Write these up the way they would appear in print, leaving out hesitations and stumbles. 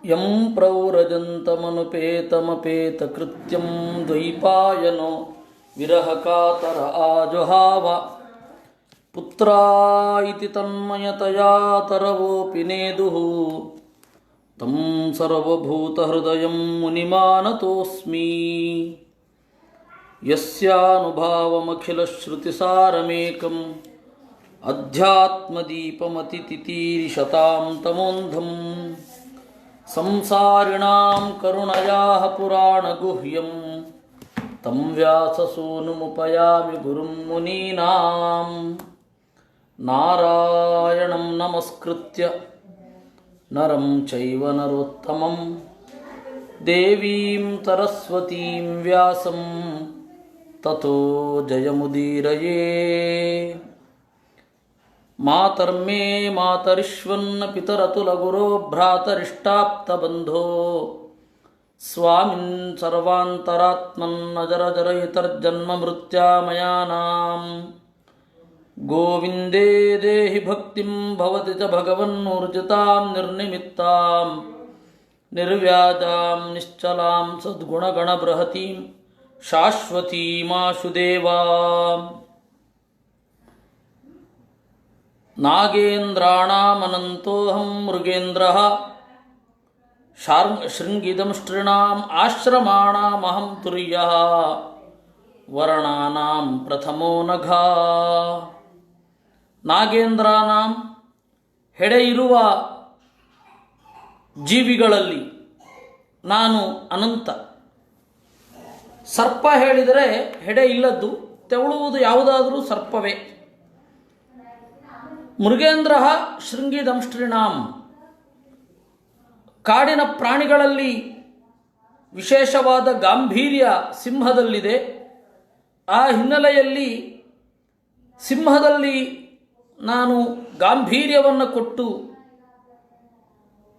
M ಪ್ರವ್ರಜಂತಮನುಪೇತಮಪೇತಕೃತ್ಯಂ ದ್ವೈಪಾಯನೋ ವಿರಹಕಾತರ ಆಜುಹಾವ ಪುತ್ರಾ ಇತಿ ತನ್ಮಯತಯಾ ತರವೋಪಿ ನೇದುಃ ತಂ ಸರ್ವಭೂತಹೃದಯಂ ಮುನಿಮಾನತೋಸ್ಮಿ. ಯಸ್ಯಾನುಭಾವಮಖಿಲಶ್ರುತಿಸಾರಮೇಕಂ ಅಧ್ಯಾತ್ಮದೀಪಮತಿತಿತೀರಿಷತಾಂ ತಮೋಂಧಂ ಸಂಸಾರಿಣಾಂ ಕರುಣಯಾಃ ಪುರಾಣಗುಹ್ಯಂ ತಂ ವ್ಯಾಸಸೂನುಮುಪಯಾಮಿ ಗುರುಂ ಮುನೀನಾಂ. ನಾರಾಯಣಂ ನಮಸ್ಕೃತ್ಯ ನರಂ ಚೈವ ನರೋತ್ತಮಂ ದೇವೀಂ ಸರಸ್ವತೀಂ ವ್ಯಾಸಂ ತತೋ ಜಯಮುದೀರಯೇ. ಮಾತರ್ಮೇ ಮಾತರಿಷ್ವನ್ನ ಪಿತರತುಲಗುರೋ ಭ್ರಾತರಿಷ್ಟಾಪ್ತಬಂಧೋ ಸ್ವಾಮಿನ್ ಸರ್ವಾಂತರಾತ್ಮನ್ನಜರಜರಯಿತರ್ಜನ್ಮ ಮೃತ್ಯಾಮಯಾನಾಂ. ಗೋವಿಂದೇ ದೇಹಿ ಭಕ್ತಿಂ ಭವತಿ ಚ ಭಗವನ್ನೂರ್ಜಿತಾಂ ನಿರ್ನಿಮಿತ್ತಾಂ ನಿರ್ವ್ಯಾಜಾಂ ನಿಶ್ಚಲಾಂ ಸದ್ಗುಣಗಣಬೃಹತೀಂ ಶಾಶ್ವತೀಮಾಶುದೇವಾ. ನಾಗೇಂದ್ರಾಣಾಮನಂತೋಹಂ ಮೃಗೇಂದ್ರಃ ಶೃಂಗಿದಂಷ್ಟೃಣಾಂ ಆಶ್ರಮಾಣಾಮಹಂ ತುರ್ಯಃ ವರ್ಣಾನಾಂ ಪ್ರಥಮೋ ನಘಾ. ನಾಗೇಂದ್ರಾನಾಂ ಹೆಡೆ ಇರುವ ಜೀವಿಗಳಲ್ಲಿ ನಾನು ಅನಂತ. ಸರ್ಪ ಹೇಳಿದರೆ ಹೆಡೆ ಇಲ್ಲದ್ದು, ತೆವಳುವುದು ಯಾವುದಾದರೂ ಸರ್ಪವೇ. ಮೃಗೇಂದ್ರ ಶೃಂಗಿದಂಷ್ಟ್ರಿಣಾಂ, ಕಾಡಿನ ಪ್ರಾಣಿಗಳಲ್ಲಿ ವಿಶೇಷವಾದ ಗಾಂಭೀರ್ಯ ಸಿಂಹದಲ್ಲಿದೆ. ಆ ಹಿನ್ನೆಲೆಯಲ್ಲಿ ಸಿಂಹದಲ್ಲಿ ನಾನು ಗಾಂಭೀರ್ಯವನ್ನು ಕೊಟ್ಟು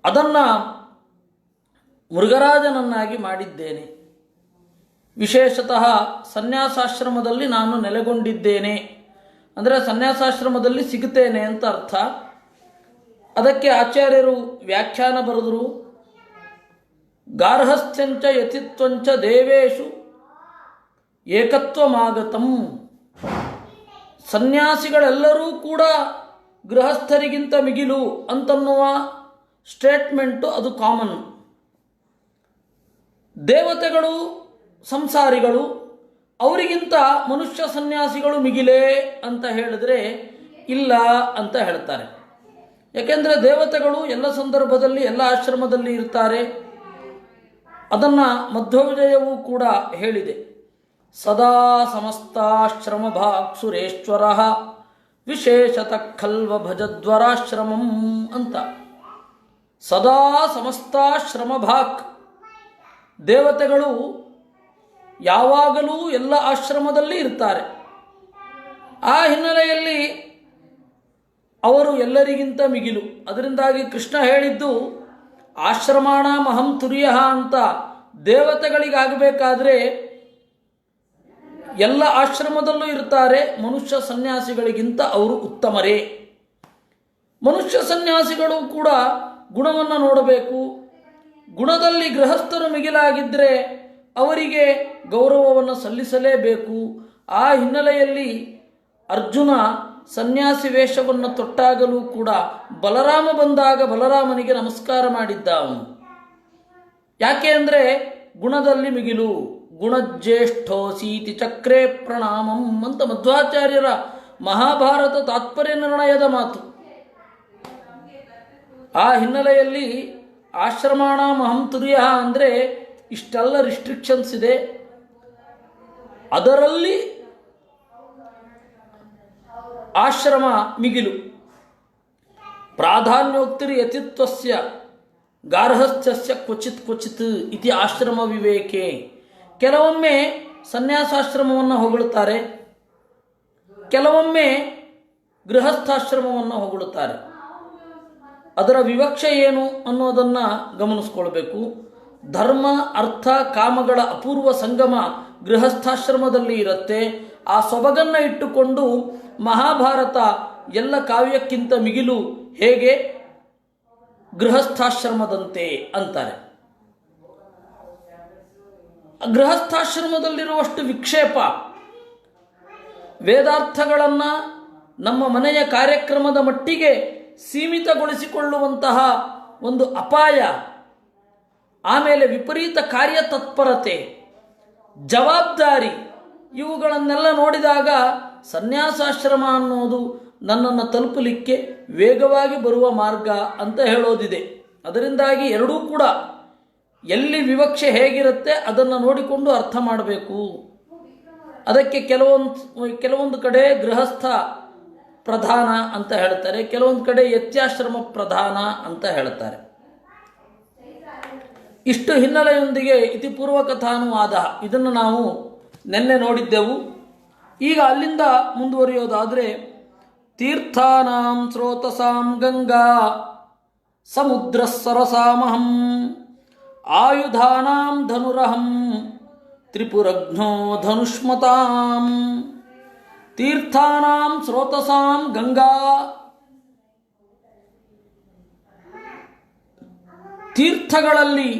ಅದನ್ನು ಮೃಗರಾಜನನ್ನಾಗಿ ಮಾಡಿದ್ದೇನೆ. ವಿಶೇಷತಃ ಸನ್ಯಾಸಾಶ್ರಮದಲ್ಲಿ ನಾನು ನೆಲೆಗೊಂಡಿದ್ದೇನೆ ಅಂದರೆ ಸನ್ಯಾಸಾಶ್ರಮದಲ್ಲಿ ಸಿಗುತ್ತೇನೆ ಅಂತ ಅರ್ಥ. ಅದಕ್ಕೆ ಆಚಾರ್ಯರು ವ್ಯಾಖ್ಯಾನ ಬರೆದರು. ಗಾರ್ಹಸ್ಥ್ಯಂಚ ಯತಿತ್ವಂಚ ದೇವೇಶು ಏಕತ್ವಮಾಗತಂ. ಸನ್ಯಾಸಿಗಳೆಲ್ಲರೂ ಕೂಡ ಗೃಹಸ್ಥರಿಗಿಂತ ಮಿಗಿಲು ಅಂತನ್ನುವ ಸ್ಟೇಟ್ಮೆಂಟು ಅದು ಕಾಮನ್. ದೇವತೆಗಳು ಸಂಸಾರಿಗಳು, ಅವರಿಗಿಂತ ಮನುಷ್ಯ ಸನ್ಯಾಸಿಗಳು ಮಿಗಿಲೇ ಅಂತ ಹೇಳಿದ್ರೆ ಇಲ್ಲ ಅಂತ ಹೇಳ್ತಾರೆ. ಯಾಕೆಂದರೆ ದೇವತೆಗಳು ಎಲ್ಲ ಸಂದರ್ಭದಲ್ಲಿ ಎಲ್ಲ ಆಶ್ರಮದಲ್ಲಿ ಇರ್ತಾರೆ. ಅದನ್ನು ಮಧ್ವವಿಜಯವೂ ಕೂಡ ಹೇಳಿದೆ. ಸದಾ ಸಮಸ್ತಾಶ್ರಮ ಭಾಕ್ಸುರೇಶ್ವರ ವಿಶೇಷತಃ ಖಲ್ವ ಭಜದ್ವರಾಶ್ರಮಂ ಅಂತ. ಸದಾ ಸಮಸ್ತಾಶ್ರಮ ಭಾಕ್, ದೇವತೆಗಳು ಯಾವಾಗಲೂ ಎಲ್ಲ ಆಶ್ರಮದಲ್ಲಿ ಇರ್ತಾರೆ. ಆ ಹಿನ್ನೆಲೆಯಲ್ಲಿ ಅವರು ಎಲ್ಲರಿಗಿಂತ ಮಿಗಿಲು. ಅದರಿಂದಾಗಿ ಕೃಷ್ಣ ಹೇಳಿದ್ದು ಆಶ್ರಮಾಣ ಮಹಂ ತುರ್ಯ ಅಂತ. ದೇವತೆಗಳಿಗಾಗಬೇಕಾದ್ರೆ ಎಲ್ಲ ಆಶ್ರಮದಲ್ಲೂ ಇರ್ತಾರೆ. ಮನುಷ್ಯ ಸನ್ಯಾಸಿಗಳಿಗಿಂತ ಅವರು ಉತ್ತಮರೇ. ಮನುಷ್ಯ ಸನ್ಯಾಸಿಗಳು ಕೂಡ ಗುಣವನ್ನು ನೋಡಬೇಕು. ಗುಣದಲ್ಲಿ ಗೃಹಸ್ಥರು ಮಿಗಿಲಾಗಿದ್ದರೆ ಅವರಿಗೆ ಗೌರವವನ್ನು ಸಲ್ಲಿಸಲೇಬೇಕು. ಆ ಹಿನ್ನೆಲೆಯಲ್ಲಿ ಅರ್ಜುನ ಸನ್ಯಾಸಿ ವೇಷವನ್ನು ತೊಟ್ಟಾಗಲೂ ಕೂಡ ಬಲರಾಮ ಬಂದಾಗ ಬಲರಾಮನಿಗೆ ನಮಸ್ಕಾರ ಮಾಡಿದ್ದ ಅವನು. ಯಾಕೆ ಅಂದರೆ ಗುಣದಲ್ಲಿ ಮಿಗಿಲು. ಗುಣಜ್ಯೇಷ್ಠೋಸೀತಿ ಚಕ್ರೇ ಪ್ರಣಾಮಂ ಅಂತ ಮಧ್ವಾಚಾರ್ಯರ ಮಹಾಭಾರತ ತಾತ್ಪರ್ಯ ನಿರ್ಣಯದ ಮಾತು. ಆ ಹಿನ್ನೆಲೆಯಲ್ಲಿ ಆಶ್ರಮಾಣ ಮಹಂ ತುರ್ಯ ಅಂದರೆ ಇಷ್ಟೆಲ್ಲ ರಿಸ್ಟ್ರಿಕ್ಷನ್ಸ್ ಇದೆ. ಅದರಲ್ಲಿ ಆಶ್ರಮ ಮಿಗಿಲು. ಪ್ರಾಧಾನ್ಯೋಕ್ತಿರಿ ಯತಿತ್ವಸ್ಯ ಗಾರ್ಹಸ್ಥ್ಯಸ್ಯ ಕ್ವಚಿತ್ ಕ್ವಚಿತ್ ಇತಿ ಆಶ್ರಮ ವಿವೇಕೆ. ಕೆಲವೊಮ್ಮೆ ಸನ್ಯಾಸಾಶ್ರಮವನ್ನು ಹೊಗಳುತ್ತಾರೆ, ಕೆಲವೊಮ್ಮೆ ಗೃಹಸ್ಥಾಶ್ರಮವನ್ನು ಹೊಗಳುತ್ತಾರೆ. ಅದರ ವಿವಕ್ಷೆ ಏನು ಅನ್ನೋದನ್ನು ಗಮನಿಸ್ಕೊಳ್ಬೇಕು. ಧರ್ಮ ಅರ್ಥ ಕಾಮಗಳ ಅಪೂರ್ವ ಸಂಗಮ ಗೃಹಸ್ಥಾಶ್ರಮದಲ್ಲಿ ಇರುತ್ತೆ. ಆ ಸೊಬಗನ್ನು ಇಟ್ಟುಕೊಂಡು ಮಹಾಭಾರತ ಎಲ್ಲ ಕಾವ್ಯಕ್ಕಿಂತ ಮಿಗಿಲು ಹೇಗೆ ಗೃಹಸ್ಥಾಶ್ರಮದಂತೆ ಅಂತಾರೆ. ಗೃಹಸ್ಥಾಶ್ರಮದಲ್ಲಿರುವಷ್ಟು ವಿಕ್ಷೇಪ, ವೇದಾರ್ಥಗಳನ್ನು ನಮ್ಮ ಮನೆಯ ಕಾರ್ಯಕ್ರಮದ ಮಟ್ಟಿಗೆ ಸೀಮಿತಗೊಳಿಸಿಕೊಳ್ಳುವಂತಹ ಒಂದು ಅಪಾಯ, ಆಮೇಲೆ ವಿಪರೀತ ಕಾರ್ಯತತ್ಪರತೆ, ಜವಾಬ್ದಾರಿ, ಇವುಗಳನ್ನೆಲ್ಲ ನೋಡಿದಾಗ ಸನ್ಯಾಸಾಶ್ರಮ ಅನ್ನೋದು ನನ್ನನ್ನು ತಲುಪಲಿಕ್ಕೆ ವೇಗವಾಗಿ ಬರುವ ಮಾರ್ಗ ಅಂತ ಹೇಳೋದಿದೆ. ಅದರಿಂದಾಗಿ ಎರಡೂ ಕೂಡ ಎಲ್ಲಿ ವಿವಕ್ಷೆ ಹೇಗಿರುತ್ತೆ ಅದನ್ನು ನೋಡಿಕೊಂಡು ಅರ್ಥ ಮಾಡಬೇಕು. ಅದಕ್ಕೆ ಕೆಲವೊಂದು ಕಡೆ ಗೃಹಸ್ಥ ಪ್ರಧಾನ ಅಂತ ಹೇಳ್ತಾರೆ, ಕೆಲವೊಂದು ಕಡೆ ಯತ್ಯಾಶ್ರಮ ಪ್ರಧಾನ ಅಂತ ಹೇಳ್ತಾರೆ. ಇಷ್ಟು ಹಿನ್ನೆಲೆಯೊಂದಿಗೆ ಇತಿಪೂರ್ವ ಕಥಾನುವಾದ ಇದನ್ನು ನಾವು ನಿನ್ನೆ ನೋಡಿದ್ದೆವು. ಈಗ ಅಲ್ಲಿಂದ ಮುಂದುವರಿಯೋದಾದರೆ, ತೀರ್ಥಾನಾಂ ಸ್ರೋತಸಾಂ ಗಂಗಾ ಸಮುದ್ರ ಸರಸಾಮಹಂ ಆಯುಧಾನಾಂ ಧನುರಹಂ ತ್ರಿಪುರಘ್ನೋ ಧನುಷ್ಮತಾಂ. ತೀರ್ಥಾನಾಂ ಸ್ರೋತಸಾಂ ಗಂಗಾ, ತೀರ್ಥಗಳಲ್ಲಿ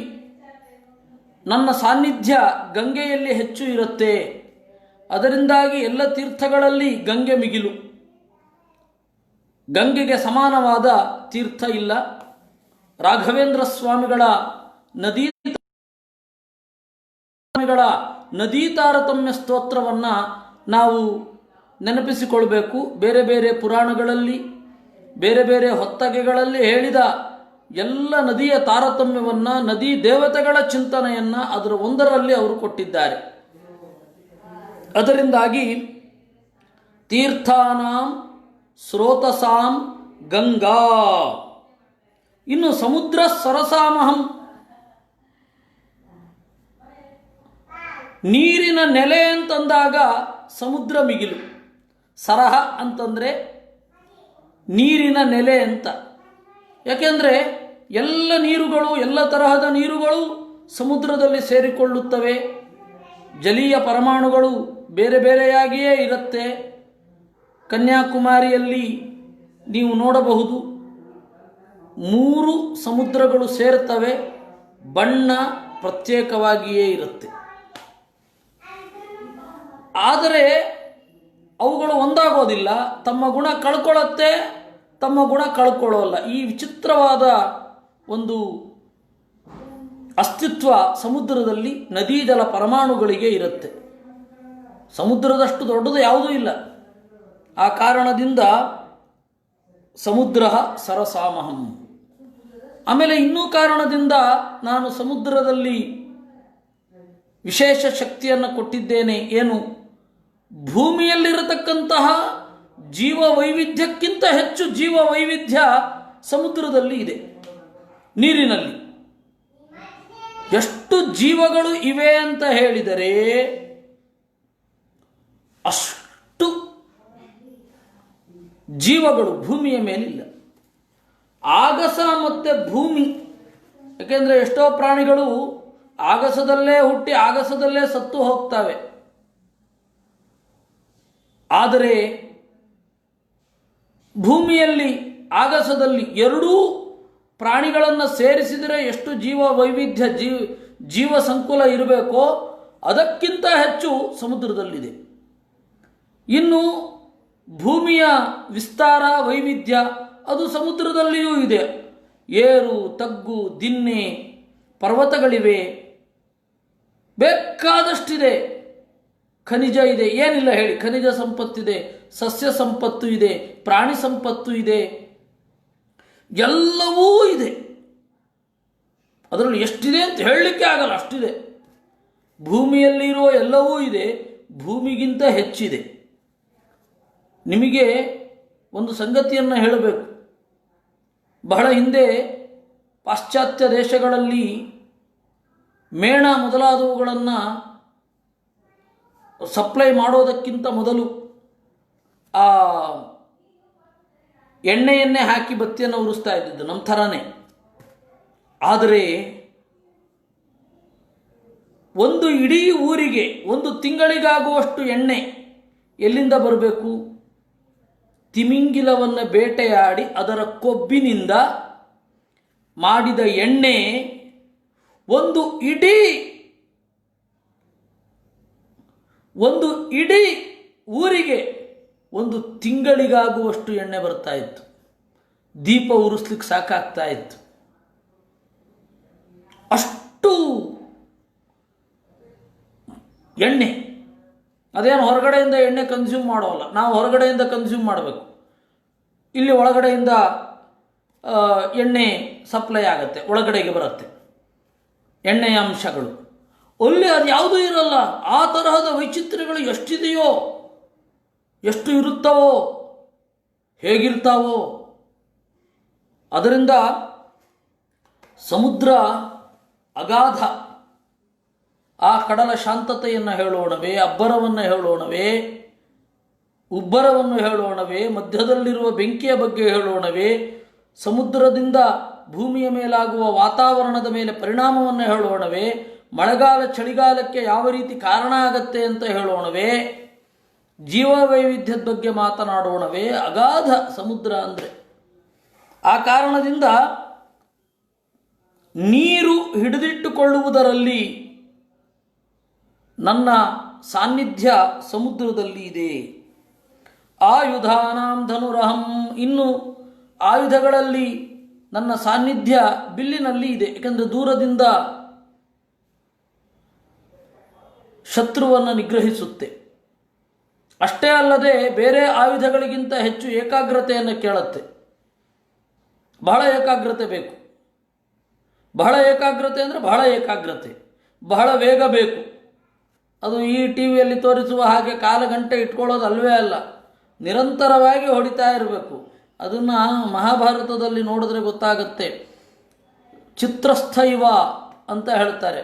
ನನ್ನ ಸಾನ್ನಿಧ್ಯ ಗಂಗೆಯಲ್ಲಿ ಹೆಚ್ಚು ಇರುತ್ತೆ. ಅದರಿಂದಾಗಿ ಎಲ್ಲ ತೀರ್ಥಗಳಲ್ಲಿ ಗಂಗೆ ಮಿಗಿಲು. ಗಂಗೆಗೆ ಸಮಾನವಾದ ತೀರ್ಥ ಇಲ್ಲ. ರಾಘವೇಂದ್ರ ಸ್ವಾಮಿಗಳ ನದೀ ತಾರತಮ್ಯ ಸ್ತೋತ್ರವನ್ನು ನಾವು ನೆನಪಿಸಿಕೊಳ್ಬೇಕು. ಬೇರೆ ಬೇರೆ ಪುರಾಣಗಳಲ್ಲಿ, ಬೇರೆ ಬೇರೆ ಹೊತ್ತಗೆಗಳಲ್ಲಿ ಹೇಳಿದ ಎಲ್ಲ ನದಿಯ ತಾರತಮ್ಯವನ್ನು, ನದಿ ದೇವತೆಗಳ ಚಿಂತನೆಯನ್ನು ಅದರ ಒಂದರಲ್ಲಿ ಅವರು ಕೊಟ್ಟಿದ್ದಾರೆ. ಅದರಿಂದಾಗಿ ತೀರ್ಥಾನಾಂ ಸ್ರೋತಸಾಂ ಗಂಗಾ. ಇನ್ನು ಸಮುದ್ರ ಸರಸಾಮಹಂ, ನೀರಿನ ನೆಲೆ ಅಂತಂದಾಗ ಸಮುದ್ರ ಮಿಗಿಲು. ಸರಹ ಅಂತಂದರೆ ನೀರಿನ ನೆಲೆ ಅಂತ. ಯಾಕೆಂದರೆ ಎಲ್ಲ ನೀರುಗಳು, ಎಲ್ಲ ತರಹದ ನೀರುಗಳು ಸಮುದ್ರದಲ್ಲಿ ಸೇರಿಕೊಳ್ಳುತ್ತವೆ. ಜಲೀಯ ಪರಮಾಣುಗಳು ಬೇರೆ ಬೇರೆಯಾಗಿಯೇ ಇರುತ್ತೆ. ಕನ್ಯಾಕುಮಾರಿಯಲ್ಲಿ ನೀವು ನೋಡಬಹುದು, 3 ಸಮುದ್ರಗಳು ಸೇರ್ತವೆ, ಬಣ್ಣ ಪ್ರತ್ಯೇಕವಾಗಿಯೇ ಇರುತ್ತೆ. ಆದರೆ ಅವುಗಳು ಒಂದಾಗೋದಿಲ್ಲ, ತಮ್ಮ ಗುಣ ಕಳ್ಕೊಳ್ಳುತ್ತೆ, ತಮ್ಮ ಗುಣ ಕಳ್ಕೊಳ್ಳೋಲ್ಲ. ಈ ವಿಚಿತ್ರವಾದ ಒಂದು ಅಸ್ತಿತ್ವ ಸಮುದ್ರದಲ್ಲಿ ನದೀ ಜಲ ಪರಮಾಣುಗಳಿಗೆ ಇರುತ್ತೆ. ಸಮುದ್ರದಷ್ಟು ದೊಡ್ಡದು ಯಾವುದೂ ಇಲ್ಲ. ಆ ಕಾರಣದಿಂದ ಸಮುದ್ರ ಸರಸಾಮಹಂ. ಆಮೇಲೆ ಇನ್ನೂ ಕಾರಣದಿಂದ ನಾನು ಸಮುದ್ರದಲ್ಲಿ ವಿಶೇಷ ಶಕ್ತಿಯನ್ನು ಕೊಟ್ಟಿದ್ದೇನೆ. ಏನು? ಭೂಮಿಯಲ್ಲಿರತಕ್ಕಂತಹ ಜೀವ ವೈವಿಧ್ಯಕ್ಕಿಂತ ಹೆಚ್ಚು ಜೀವ ವೈವಿಧ್ಯ ಸಮುದ್ರದಲ್ಲಿ ಇದೆ. ನೀರಿನಲ್ಲಿ ಎಷ್ಟು ಜೀವಗಳು ಇವೆ ಅಂತ ಹೇಳಿದರೆ ಅಷ್ಟು ಜೀವಗಳು ಭೂಮಿಯ ಮೇಲಿಲ್ಲ. ಆಗಸ ಮತ್ತು ಭೂಮಿ, ಯಾಕೆಂದರೆ ಎಷ್ಟೋ ಪ್ರಾಣಿಗಳು ಆಗಸದಲ್ಲೇ ಹುಟ್ಟಿ ಆಗಸದಲ್ಲೇ ಸತ್ತು ಹೋಗ್ತವೆ. ಆದರೆ ಭೂಮಿಯಲ್ಲಿ ಆಗಸದಲ್ಲಿ ಎರಡೂ ಪ್ರಾಣಿಗಳನ್ನು ಸೇರಿಸಿದರೆ ಎಷ್ಟು ಜೀವ ವೈವಿಧ್ಯ, ಜೀವ ಸಂಕುಲ ಇರಬೇಕೋ ಅದಕ್ಕಿಂತ ಹೆಚ್ಚು ಸಮುದ್ರದಲ್ಲಿದೆ. ಇನ್ನು ಭೂಮಿಯ ವಿಸ್ತಾರ, ವೈವಿಧ್ಯ ಅದು ಸಮುದ್ರದಲ್ಲಿಯೂ ಇದೆ. ಏರು, ತಗ್ಗು, ದಿನ್ನೆ, ಪರ್ವತಗಳಿವೆ, ಬೇಕಾದಷ್ಟಿದೆ. ಖನಿಜ ಇದೆ, ಏನಿಲ್ಲ ಹೇಳಿ. ಖನಿಜ ಸಂಪತ್ತಿದೆ, ಸಸ್ಯ ಸಂಪತ್ತು ಇದೆ, ಪ್ರಾಣಿ ಸಂಪತ್ತು ಇದೆ, ಎಲ್ಲವೂ ಇದೆ. ಅದರಲ್ಲಿ ಎಷ್ಟಿದೆ ಅಂತ ಹೇಳಲಿಕ್ಕೆ ಆಗಲ್ಲ, ಅಷ್ಟಿದೆ. ಭೂಮಿಯಲ್ಲಿರುವ ಎಲ್ಲವೂ ಇದೆ, ಭೂಮಿಗಿಂತ ಹೆಚ್ಚಿದೆ. ನಿಮಗೆ ಒಂದು ಸಂಗತಿಯನ್ನು ಹೇಳಬೇಕು. ಬಹಳ ಹಿಂದೆ ಪಾಶ್ಚಾತ್ಯ ದೇಶಗಳಲ್ಲಿ ಮೇಣ ಮೊದಲಾದವುಗಳನ್ನು ಸಪ್ಲೈ ಮಾಡೋದಕ್ಕಿಂತ ಮೊದಲು ಆ ಎಣ್ಣೆಯನ್ನೇ ಹಾಕಿ ಬತ್ತಿಯನ್ನು ಉರಿಸ್ತಾ ಇದ್ದಿದ್ದು ನಮ್ಮ ಥರನೇ. ಆದರೆ ಒಂದು ಇಡೀ ಊರಿಗೆ 1 ತಿಂಗಳಿಗಾಗುವಷ್ಟು ಎಣ್ಣೆ ಎಲ್ಲಿಂದ ಬರಬೇಕು? ತಿಮಿಂಗಿಲವನ್ನು ಬೇಟೆಯಾಡಿ ಅದರ ಕೊಬ್ಬಿನಿಂದ ಮಾಡಿದ ಎಣ್ಣೆ ಒಂದು ಇಡೀ ಊರಿಗೆ ಒಂದು ತಿಂಗಳಿಗಾಗುವಷ್ಟು ಎಣ್ಣೆ ಬರ್ತಾ ಇತ್ತು. ದೀಪ ಉರಿಸ್ಲಿಕ್ಕೆ ಸಾಕಾಗ್ತಾ ಇತ್ತು. ಅಷ್ಟು ಎಣ್ಣೆ. ಅದೇನು ಹೊರಗಡೆಯಿಂದ ಎಣ್ಣೆ ಕನ್ಸ್ಯೂಮ್ ಮಾಡೋಲ್ಲ, ನಾವು ಹೊರಗಡೆಯಿಂದ ಕನ್ಸ್ಯೂಮ್ ಮಾಡಬೇಕು. ಇಲ್ಲಿ ಒಳಗಡೆಯಿಂದ ಎಣ್ಣೆ ಸಪ್ಲೈ ಆಗುತ್ತೆ, ಒಳಗಡೆಗೆ ಬರುತ್ತೆ ಎಣ್ಣೆಯ ಅಂಶಗಳು. ಅಲ್ಲಿ ಅದು ಯಾವುದೂ ಇರಲ್ಲ. ಆ ತರಹದ ವೈಚಿತ್ರ್ಯಗಳು ಎಷ್ಟಿದೆಯೋ, ಎಷ್ಟು ಇರುತ್ತವೋ, ಹೇಗಿರ್ತಾವೋ. ಅದರಿಂದ ಸಮುದ್ರ ಅಗಾಧ. ಆ ಕಡಲ ಶಾಂತತೆಯನ್ನು ಹೇಳೋಣವೇ, ಅಬ್ಬರವನ್ನು ಹೇಳೋಣವೇ, ಉಬ್ಬರವನ್ನು ಹೇಳೋಣವೇ, ಮಧ್ಯದಲ್ಲಿರುವ ಬೆಂಕಿಯ ಬಗ್ಗೆ ಹೇಳೋಣವೇ, ಸಮುದ್ರದಿಂದ ಭೂಮಿಯ ಮೇಲಾಗುವ ವಾತಾವರಣದ ಮೇಲೆ ಪರಿಣಾಮವನ್ನು ಹೇಳೋಣವೇ, ಮಳೆಗಾಲ ಚಳಿಗಾಲಕ್ಕೆ ಯಾವ ರೀತಿ ಕಾರಣ ಆಗತ್ತೆ ಅಂತ ಹೇಳೋಣವೇ, ಜೀವ ವೈವಿಧ್ಯದ ಬಗ್ಗೆ ಮಾತನಾಡೋಣವೇ. ಅಗಾಧ ಸಮುದ್ರ ಅಂದರೆ. ಆ ಕಾರಣದಿಂದ ನೀರು ಹಿಡಿದಿಟ್ಟುಕೊಳ್ಳುವುದರಲ್ಲಿ ನನ್ನ ಸಾನ್ನಿಧ್ಯ ಸಮುದ್ರದಲ್ಲಿ ಇದೆ. ಆಯುಧಾನಾಂ ಧನುರಹಂ. ಇನ್ನು ಆಯುಧಗಳಲ್ಲಿ ನನ್ನ ಸಾನ್ನಿಧ್ಯ ಬಿಲ್ಲಿನಲ್ಲಿ ಇದೆ. ಏಕೆಂದರೆ ದೂರದಿಂದ ಶತ್ರುವನ್ನು ನಿಗ್ರಹಿಸುತ್ತೆ. ಅಷ್ಟೇ ಅಲ್ಲದೆ ಬೇರೆ ಆಯುಧಗಳಿಗಿಂತ ಹೆಚ್ಚು ಏಕಾಗ್ರತೆಯನ್ನು ಕೇಳುತ್ತೆ. ಬಹಳ ಏಕಾಗ್ರತೆ ಬೇಕು. ಬಹಳ ಏಕಾಗ್ರತೆ ಅಂದರೆ ಬಹಳ ಏಕಾಗ್ರತೆ, ಬಹಳ ವೇಗ ಬೇಕು. ಅದು ಈ ಟಿ ವಿಯಲ್ಲಿ ತೋರಿಸುವ ಹಾಗೆ ಕಾಲಗಂಟೆ ಇಟ್ಕೊಳ್ಳೋದು ಅಲ್ವೇ ಅಲ್ಲ. ನಿರಂತರವಾಗಿ ಹೊಡಿತಾ ಇರಬೇಕು. ಅದನ್ನು ಮಹಾಭಾರತದಲ್ಲಿ ನೋಡಿದ್ರೆ ಗೊತ್ತಾಗುತ್ತೆ. ಚಿತ್ರಸ್ಥೈವ ಅಂತ ಹೇಳ್ತಾರೆ.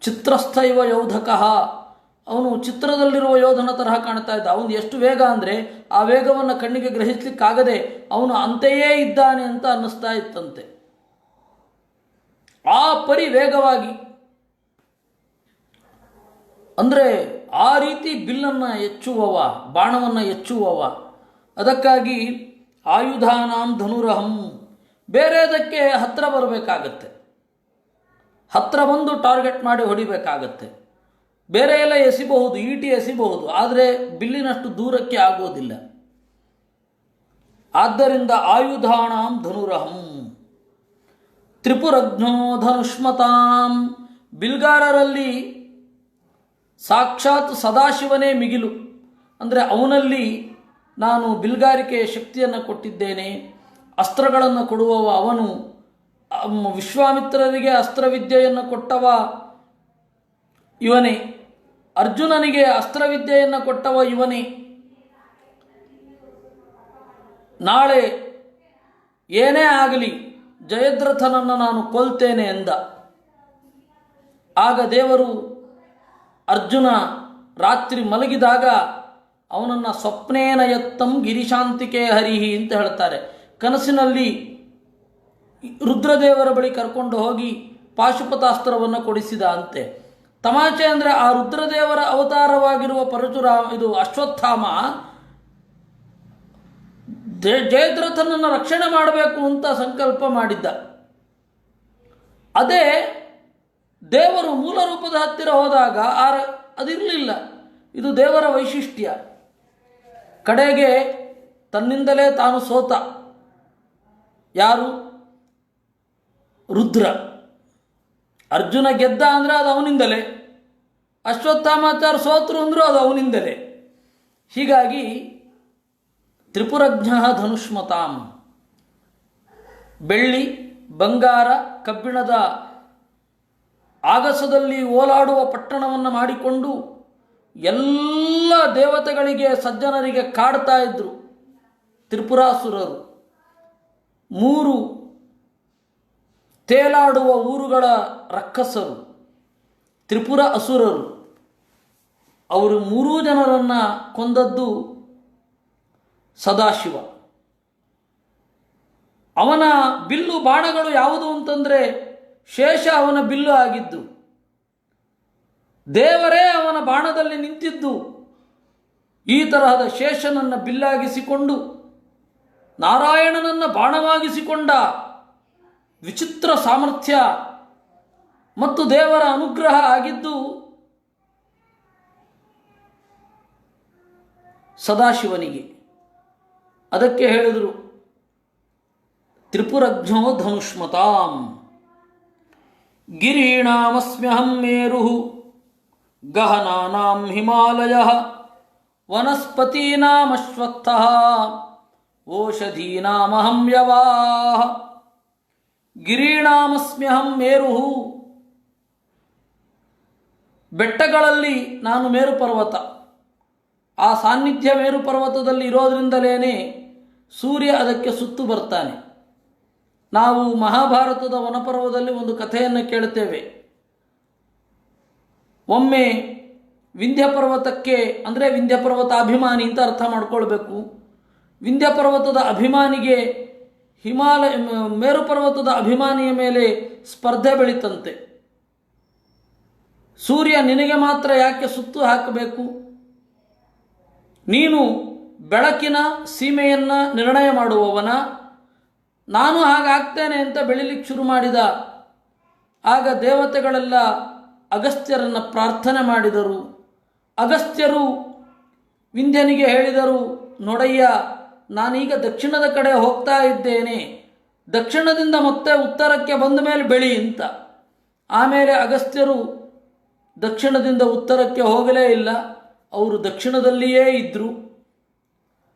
ಚಿತ್ರಸ್ಥೈವ ಯೋಧಕಃ. ಅವನು ಚಿತ್ರದಲ್ಲಿರುವ ಯೋಧನ ತರಹ ಕಾಣ್ತಾ ಇದ್ದ. ಅವನು ಎಷ್ಟು ವೇಗ ಅಂದರೆ ಆ ವೇಗವನ್ನು ಕಣ್ಣಿಗೆ ಗ್ರಹಿಸಲಿಕ್ಕಾಗದೆ ಅವನು ಅಂತೆಯೇ ಇದ್ದಾನೆ ಅಂತ ಅನ್ನಿಸ್ತಾ ಇತ್ತಂತೆ. ಆ ಪರಿ ವೇಗವಾಗಿ, ಅಂದರೆ ಆ ರೀತಿ ಬಿಲ್ಲನ್ನು ಎಚ್ಚುವವ, ಬಾಣವನ್ನು ಎಚ್ಚುವವ. ಅದಕ್ಕಾಗಿ ಆಯುಧಾನಾಂ ಧನುರಹಂ. ಬೇರೆದಕ್ಕೆ ಹತ್ತಿರ ಬರಬೇಕಾಗತ್ತೆ, ಹತ್ತಿರ ಬಂದು ಟಾರ್ಗೆಟ್ ಮಾಡಿ ಹೊಡಿಬೇಕಾಗತ್ತೆ. ಬೇರೆ ಎಲ್ಲ ಎಸಿಬಹುದು, ಈಟಿ ಎಸಿಬಹುದು, ಆದರೆ ಬಿಲ್ಲಿನಷ್ಟು ದೂರಕ್ಕೆ ಆಗೋದಿಲ್ಲ. ಆದ್ದರಿಂದ ಆಯುಧಾನಾಂ ಧನುರಹಂ. ತ್ರಿಪುರಜ್ಞೋ ಧನುಷ್ಮತಾಂ. ಬಿಲ್ಗಾರರಲ್ಲಿ ಸಾಕ್ಷಾತ್ ಸದಾಶಿವನೇ ಮಿಗಿಲು. ಅಂದರೆ ಅವನಲ್ಲಿ ನಾನು ಬಿಲ್ಗಾರಿಕೆಯ ಶಕ್ತಿಯನ್ನು ಕೊಟ್ಟಿದ್ದೇನೆ. ಅಸ್ತ್ರಗಳನ್ನು ಕೊಡುವವ ಅವನು. ವಿಶ್ವಾಮಿತ್ರರಿಗೆ ಅಸ್ತ್ರವಿದ್ಯೆಯನ್ನು ಕೊಟ್ಟವ ಇವನೇ. ಅರ್ಜುನನಿಗೆ ಅಸ್ತ್ರವಿದ್ಯೆಯನ್ನು ಕೊಟ್ಟವ ಇವನೇ. ನಾಳೆ ಏನೇ ಆಗಲಿ ಜಯದ್ರಥನನ್ನು ನಾನು ಕೊಲ್ತೇನೆ ಎಂದ. ಆಗ ದೇವರು ಅರ್ಜುನ ರಾತ್ರಿ ಮಲಗಿದಾಗ ಅವನನ್ನು ಸ್ವಪ್ನೇನ ಯತ್ತಂ ಗಿರಿಶಾಂತಿಕೆ ಹರಿಹಿ ಅಂತ ಹೇಳ್ತಾರೆ. ಕನಸಿನಲ್ಲಿ ರುದ್ರದೇವರ ಬಳಿ ಕರ್ಕೊಂಡು ಹೋಗಿ ಪಾಶುಪತಾಸ್ತ್ರವನ್ನು ಕೊಡಿಸಿದ ಅಂತೆ. ತಮಾಷೆ ಅಂದರೆ ಆ ರುದ್ರದೇವರ ಅವತಾರವಾಗಿರುವ ಇದು ಅಶ್ವತ್ಥಾಮ ಜಯದ್ರಥನನ್ನು ರಕ್ಷಣೆ ಮಾಡಬೇಕು ಅಂತ ಸಂಕಲ್ಪ ಮಾಡಿದ್ದ. ಅದೇ ದೇವರು ಮೂಲ ರೂಪದ ಹತ್ತಿರ ಹೋದಾಗ ಅದಿರಲಿಲ್ಲ. ಇದು ದೇವರ ವೈಶಿಷ್ಟ್ಯ. ಕಡೆಗೆ ತನ್ನಿಂದಲೇ ತಾನು ಸೋತ. ಯಾರು? ರುದ್ರ. ಅರ್ಜುನ ಗೆದ್ದ ಅಂದರೆ ಅದು ಅವನಿಂದಲೇ. ಅಶ್ವತ್ಥಾಮಾಚಾರ್ಯ ಸೋತರು ಅಂದರೂ ಅದು ಅವನಿಂದಲೇ. ಹೀಗಾಗಿ ತ್ರಿಪುರಜ್ಞ ಧನುಷ್ಮತಾಂ. ಬೆಳ್ಳಿ, ಬಂಗಾರ, ಕಬ್ಬಿಣದ ಆಗಸದಲ್ಲಿ ಓಲಾಡುವ ಪಟ್ಟಣವನ್ನು ಮಾಡಿಕೊಂಡು ಎಲ್ಲ ದೇವತೆಗಳಿಗೆ ಸಜ್ಜನರಿಗೆ ಕಾಡ್ತಾ ಇದ್ದರು ತ್ರಿಪುರಾಸುರರು. 3 ತೇಲಾಡುವ ಊರುಗಳ ರಕ್ಕಸರು ತ್ರಿಪುರ ಅಸುರರು. ಅವರು 3 ಜನರನ್ನು ಕೊಂದದ್ದು ಸದಾಶಿವ. ಅವನ ಬಿಲ್ಲು ಬಾಣಗಳು ಯಾವುದು ಅಂತಂದರೆ ಶೇಷ ಅವನ ಬಿಲ್ಲು ಆಗಿದ್ದು. ದೇವರೇ ಅವನ ಬಾಣದಲ್ಲಿ ನಿಂತಿದ್ದು. ಈ ತರಹದ ಶೇಷನನ್ನು ಬಿಲ್ಲಾಗಿಸಿಕೊಂಡು ನಾರಾಯಣನನ್ನು ಬಾಣವಾಗಿಸಿಕೊಂಡ ವಿಚಿತ್ರ ಸಾಮರ್ಥ್ಯ ಮತ್ತು ದೇವರ ಅನುಗ್ರಹ ಆಗಿದ್ದು ಸದಾಶಿವನಿಗೆ. ಅದಕ್ಕೆ ಹೇಳಿದರು ತ್ರಿಪುರಜ್ಞೋ ಧನುಷ್ಮತಾಂ ಗಿರೀಣಾಮಸ್ಮ್ಯಹಂ ಮೇರು ಗಹನಾನಾಂ ಹಿಮಾಲಯಃ ವನಸ್ಪತೀನಾಮಶ್ವತ್ಥಃ ಓಷಧೀನಾಮಹಂ ಯವಾಃ. ಗಿರೀಣಾಮಸ್ಮ್ಯಹಂ ಮೇರು, ಬೆಟ್ಟಗಳಲ್ಲಿ ನಾನು ಮೇರು ಪರ್ವತ. ಆ ಸಾನ್ನಿಧ್ಯ ಮೇರು ಪರ್ವತದಲ್ಲಿ ಇರೋದ್ರಿಂದಲೇ ಸೂರ್ಯ ಅದಕ್ಕೆ ಸುತ್ತು ಬರ್ತಾನೆ. ನಾವು ಮಹಾಭಾರತದ ವನಪರ್ವದಲ್ಲಿ ಒಂದು ಕಥೆಯನ್ನು ಕೇಳುತ್ತೇವೆ. ಒಮ್ಮೆ ವಿಂಧ್ಯ ಪರ್ವತಕ್ಕೆ, ಅಂದರೆ ವಿಂಧ್ಯ ಪರ್ವತ ಅಭಿಮಾನಿ ಅಂತ ಅರ್ಥ ಮಾಡ್ಕೊಳ್ಬೇಕು. ವಿಂಧ್ಯ ಪರ್ವತದ ಅಭಿಮಾನಿಗೆ ಮೇರು ಪರ್ವತದ ಅಭಿಮಾನಿಯ ಮೇಲೆ ಸ್ಪರ್ಧೆ ಬೆಳೀತಂತೆ. ಸೂರ್ಯ ನಿನಗೆ ಮಾತ್ರ ಯಾಕೆ ಸುತ್ತು ಹಾಕಬೇಕು, ನೀನು ಬೆಳಕಿನ ಸೀಮೆಯನ್ನು ನಿರ್ಣಯ ಮಾಡುವವನ, ನಾನು ಹಾಗಾಗ್ತೇನೆ ಅಂತ ಬೆಳಿಲಿಕ್ಕೆ ಶುರು ಮಾಡಿದ. ಆಗ ದೇವತೆಗಳೆಲ್ಲ ಅಗಸ್ತ್ಯರನ್ನು ಪ್ರಾರ್ಥನೆ ಮಾಡಿದರು. ಅಗಸ್ತ್ಯರು ವಿಂಧ್ಯನಿಗೆ ಹೇಳಿದರು, ನೋಡಯ್ಯ, ನಾನೀಗ ದಕ್ಷಿಣದ ಕಡೆ ಹೋಗ್ತಾ ಇದ್ದೇನೆ, ದಕ್ಷಿಣದಿಂದ ಮತ್ತೆ ಉತ್ತರಕ್ಕೆ ಬಂದ ಮೇಲೆ ಬೆಳಿ ಅಂತ. ಆಮೇಲೆ ಅಗಸ್ತ್ಯರು ದಕ್ಷಿಣದಿಂದ ಉತ್ತರಕ್ಕೆ ಹೋಗಲೇ ಇಲ್ಲ, ಅವರು ದಕ್ಷಿಣದಲ್ಲಿಯೇ ಇದ್ದರು.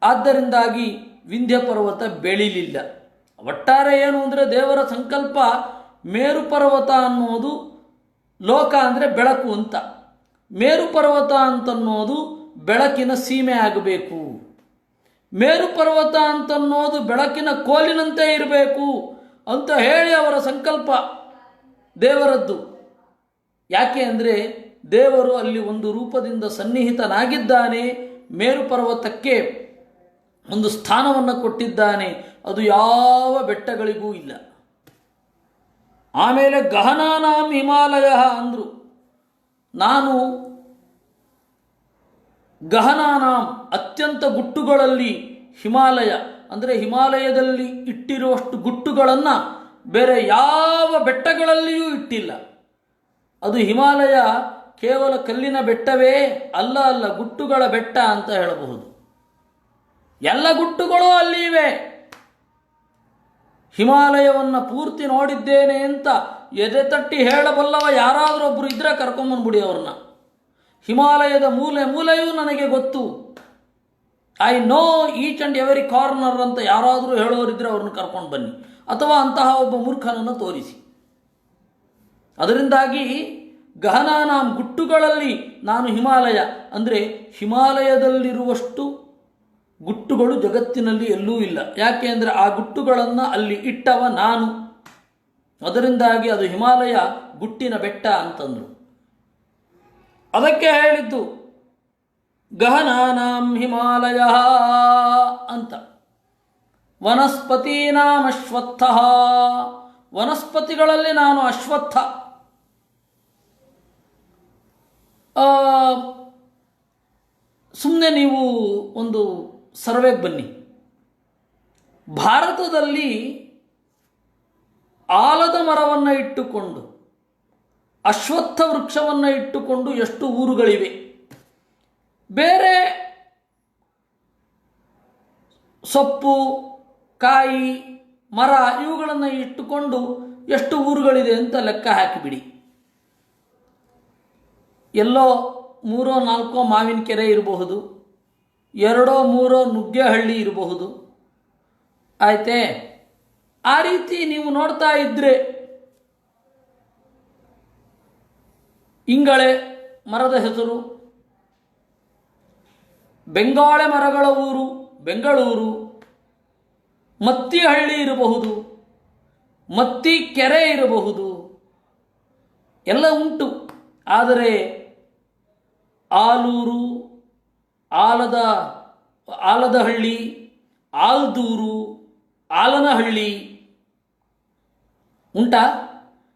ಆದ್ದರಿಂದಾಗಿ ವಿಂಧ್ಯ ಪರ್ವತ ಬೆಳಿಲಿಲ್ಲ. ಒಟ್ಟಾರೆ ಏನು ಅಂದರೆ ದೇವರ ಸಂಕಲ್ಪ, ಮೇರು ಪರ್ವತ ಅನ್ನೋದು ಲೋಕ ಅಂದರೆ ಬೆಳಕು ಅಂತ, ಮೇರು ಪರ್ವತ ಅಂತನ್ನೋದು ಬೆಳಕಿನ ಸೀಮೆ ಆಗಬೇಕು, ಮೇರು ಪರ್ವತ ಅಂತನ್ನೋದು ಬೆಳಕಿನ ಕೋಲಿನಂತೆ ಇರಬೇಕು ಅಂತ ಹೇಳಿ ಅವರ ಸಂಕಲ್ಪ ದೇವರದ್ದು. ಯಾಕೆ ಅಂದರೆ ದೇವರು ಅಲ್ಲಿ ಒಂದು ರೂಪದಿಂದ ಸನ್ನಿಹಿತನಾಗಿದ್ದಾನೆ, ಮೇರು ಪರ್ವತಕ್ಕೆ ಒಂದು ಸ್ಥಾನವನ್ನು ಕೊಟ್ಟಿದ್ದಾನೆ, ಅದು ಯಾವ ಬೆಟ್ಟಗಳಿಗೂ ಇಲ್ಲ. ಆಮೇಲೆ ಗಹನಾನಾಂ ಹಿಮಾಲಯ ಅಂದರು. ನಾನು ಗಹನಾನಾಂ ಅತ್ಯಂತ ಗುಟ್ಟುಗಳಲ್ಲಿ ಹಿಮಾಲಯ, ಅಂದರೆ ಹಿಮಾಲಯದಲ್ಲಿ ಇಟ್ಟಿರುವಷ್ಟು ಗುಟ್ಟುಗಳನ್ನು ಬೇರೆ ಯಾವ ಬೆಟ್ಟಗಳಲ್ಲಿಯೂ ಇಟ್ಟಿಲ್ಲ. ಅದು ಹಿಮಾಲಯ ಕೇವಲ ಕಲ್ಲಿನ ಬೆಟ್ಟವೇ ಅಲ್ಲ, ಗುಟ್ಟುಗಳ ಬೆಟ್ಟ ಅಂತ ಹೇಳಬಹುದು. ಎಲ್ಲ ಗುಟ್ಟುಗಳು ಅಲ್ಲಿ ಇವೆ. ಹಿಮಾಲಯವನ್ನು ಪೂರ್ತಿ ನೋಡಿದ್ದೇನೆ ಅಂತ ಎದೆ ತಟ್ಟಿ ಹೇಳಬಲ್ಲವ ಯಾರಾದರೂ ಒಬ್ಬರು ಇದ್ದರೆ ಕರ್ಕೊಂಬಂದ್ಬಿಡಿ ಅವ್ರನ್ನ. ಹಿಮಾಲಯದ ಮೂಲೆ ಮೂಲೆಯೂ ನನಗೆ ಗೊತ್ತು, I know each and every corner ಅಂತ ಯಾರಾದರೂ ಹೇಳೋರಿದ್ದರೆ ಅವ್ರನ್ನ ಕರ್ಕೊಂಡು ಬನ್ನಿ, ಅಥವಾ ಅಂತಹ ಒಬ್ಬ ಮೂರ್ಖನನ್ನು ತೋರಿಸಿ. ಅದರಿಂದಾಗಿ ಗಹನಾನಾಂ ಗುಟ್ಟುಗಳಲ್ಲಿ ನಾನು ಹಿಮಾಲಯ, ಅಂದರೆ ಹಿಮಾಲಯದಲ್ಲಿರುವಷ್ಟು ಗುಟ್ಟುಗಳು ಜಗತ್ತಿನಲ್ಲಿ ಎಲ್ಲೂ ಇಲ್ಲ. ಯಾಕೆ ಅಂದರೆ ಆ ಗುಟ್ಟುಗಳನ್ನು ಅಲ್ಲಿ ಇಟ್ಟವ ನಾನು. ಅದರಿಂದಾಗಿ ಅದು ಹಿಮಾಲಯ ಗುಟ್ಟಿನ ಬೆಟ್ಟ ಅಂತಂದರು. ಅದಕ್ಕೆ ಹೇಳಿದ್ದು ಗಹನಾನಾಂ ಹಿಮಾಲಯ ಅಂತ. ವನಸ್ಪತೀನಾಂ ಅಶ್ವತ್ಥಃ, ವನಸ್ಪತಿಗಳಲ್ಲಿ ನಾನು ಅಶ್ವತ್ಥ. ಸುಮ್ಮನೆ ನೀವು ಒಂದು ಸರ್ವೆಗೆ ಬನ್ನಿ. ಭಾರತದಲ್ಲಿ ಆಲದ ಮರವನ್ನು ಇಟ್ಟುಕೊಂಡು, ಅಶ್ವತ್ಥ ವೃಕ್ಷವನ್ನು ಇಟ್ಟುಕೊಂಡು ಎಷ್ಟು ಊರುಗಳಿವೆ. ಬೇರೆ ಸೊಪ್ಪು, ಕಾಯಿ, ಮರ ಇವುಗಳನ್ನು ಇಟ್ಟುಕೊಂಡು ಎಷ್ಟು ಊರುಗಳಿದೆ ಅಂತ ಲೆಕ್ಕ ಹಾಕಿಬಿಡಿ. ಎಲ್ಲೋ 3-4 ಮಾವಿನ ಕೆರೆ ಇರಬಹುದು, 2-3 ನುಗ್ಗೆಹಳ್ಳಿ ಇರಬಹುದು. ಆಯ್ತೇ? ಆ ರೀತಿ ನೀವು ನೋಡ್ತಾ ಇದ್ದರೆ ಇಂಗಳೆ ಮರದ ಹೆಸರು, ಬೆಂಗಾಳೆ ಮರಗಳ ಊರು ಬೆಂಗಳೂರು, ಮತ್ತಿಹಳ್ಳಿ ಇರಬಹುದು, ಮತ್ತಿ ಕೆರೆ ಇರಬಹುದು, ಎಲ್ಲ ಉಂಟು. ಆದರೆ ಆಲೂರು, ಆಲದಹಳ್ಳಿ, ಆಲ್ದೂರು, ಆಲನಹಳ್ಳಿ ಉಂಟಾ?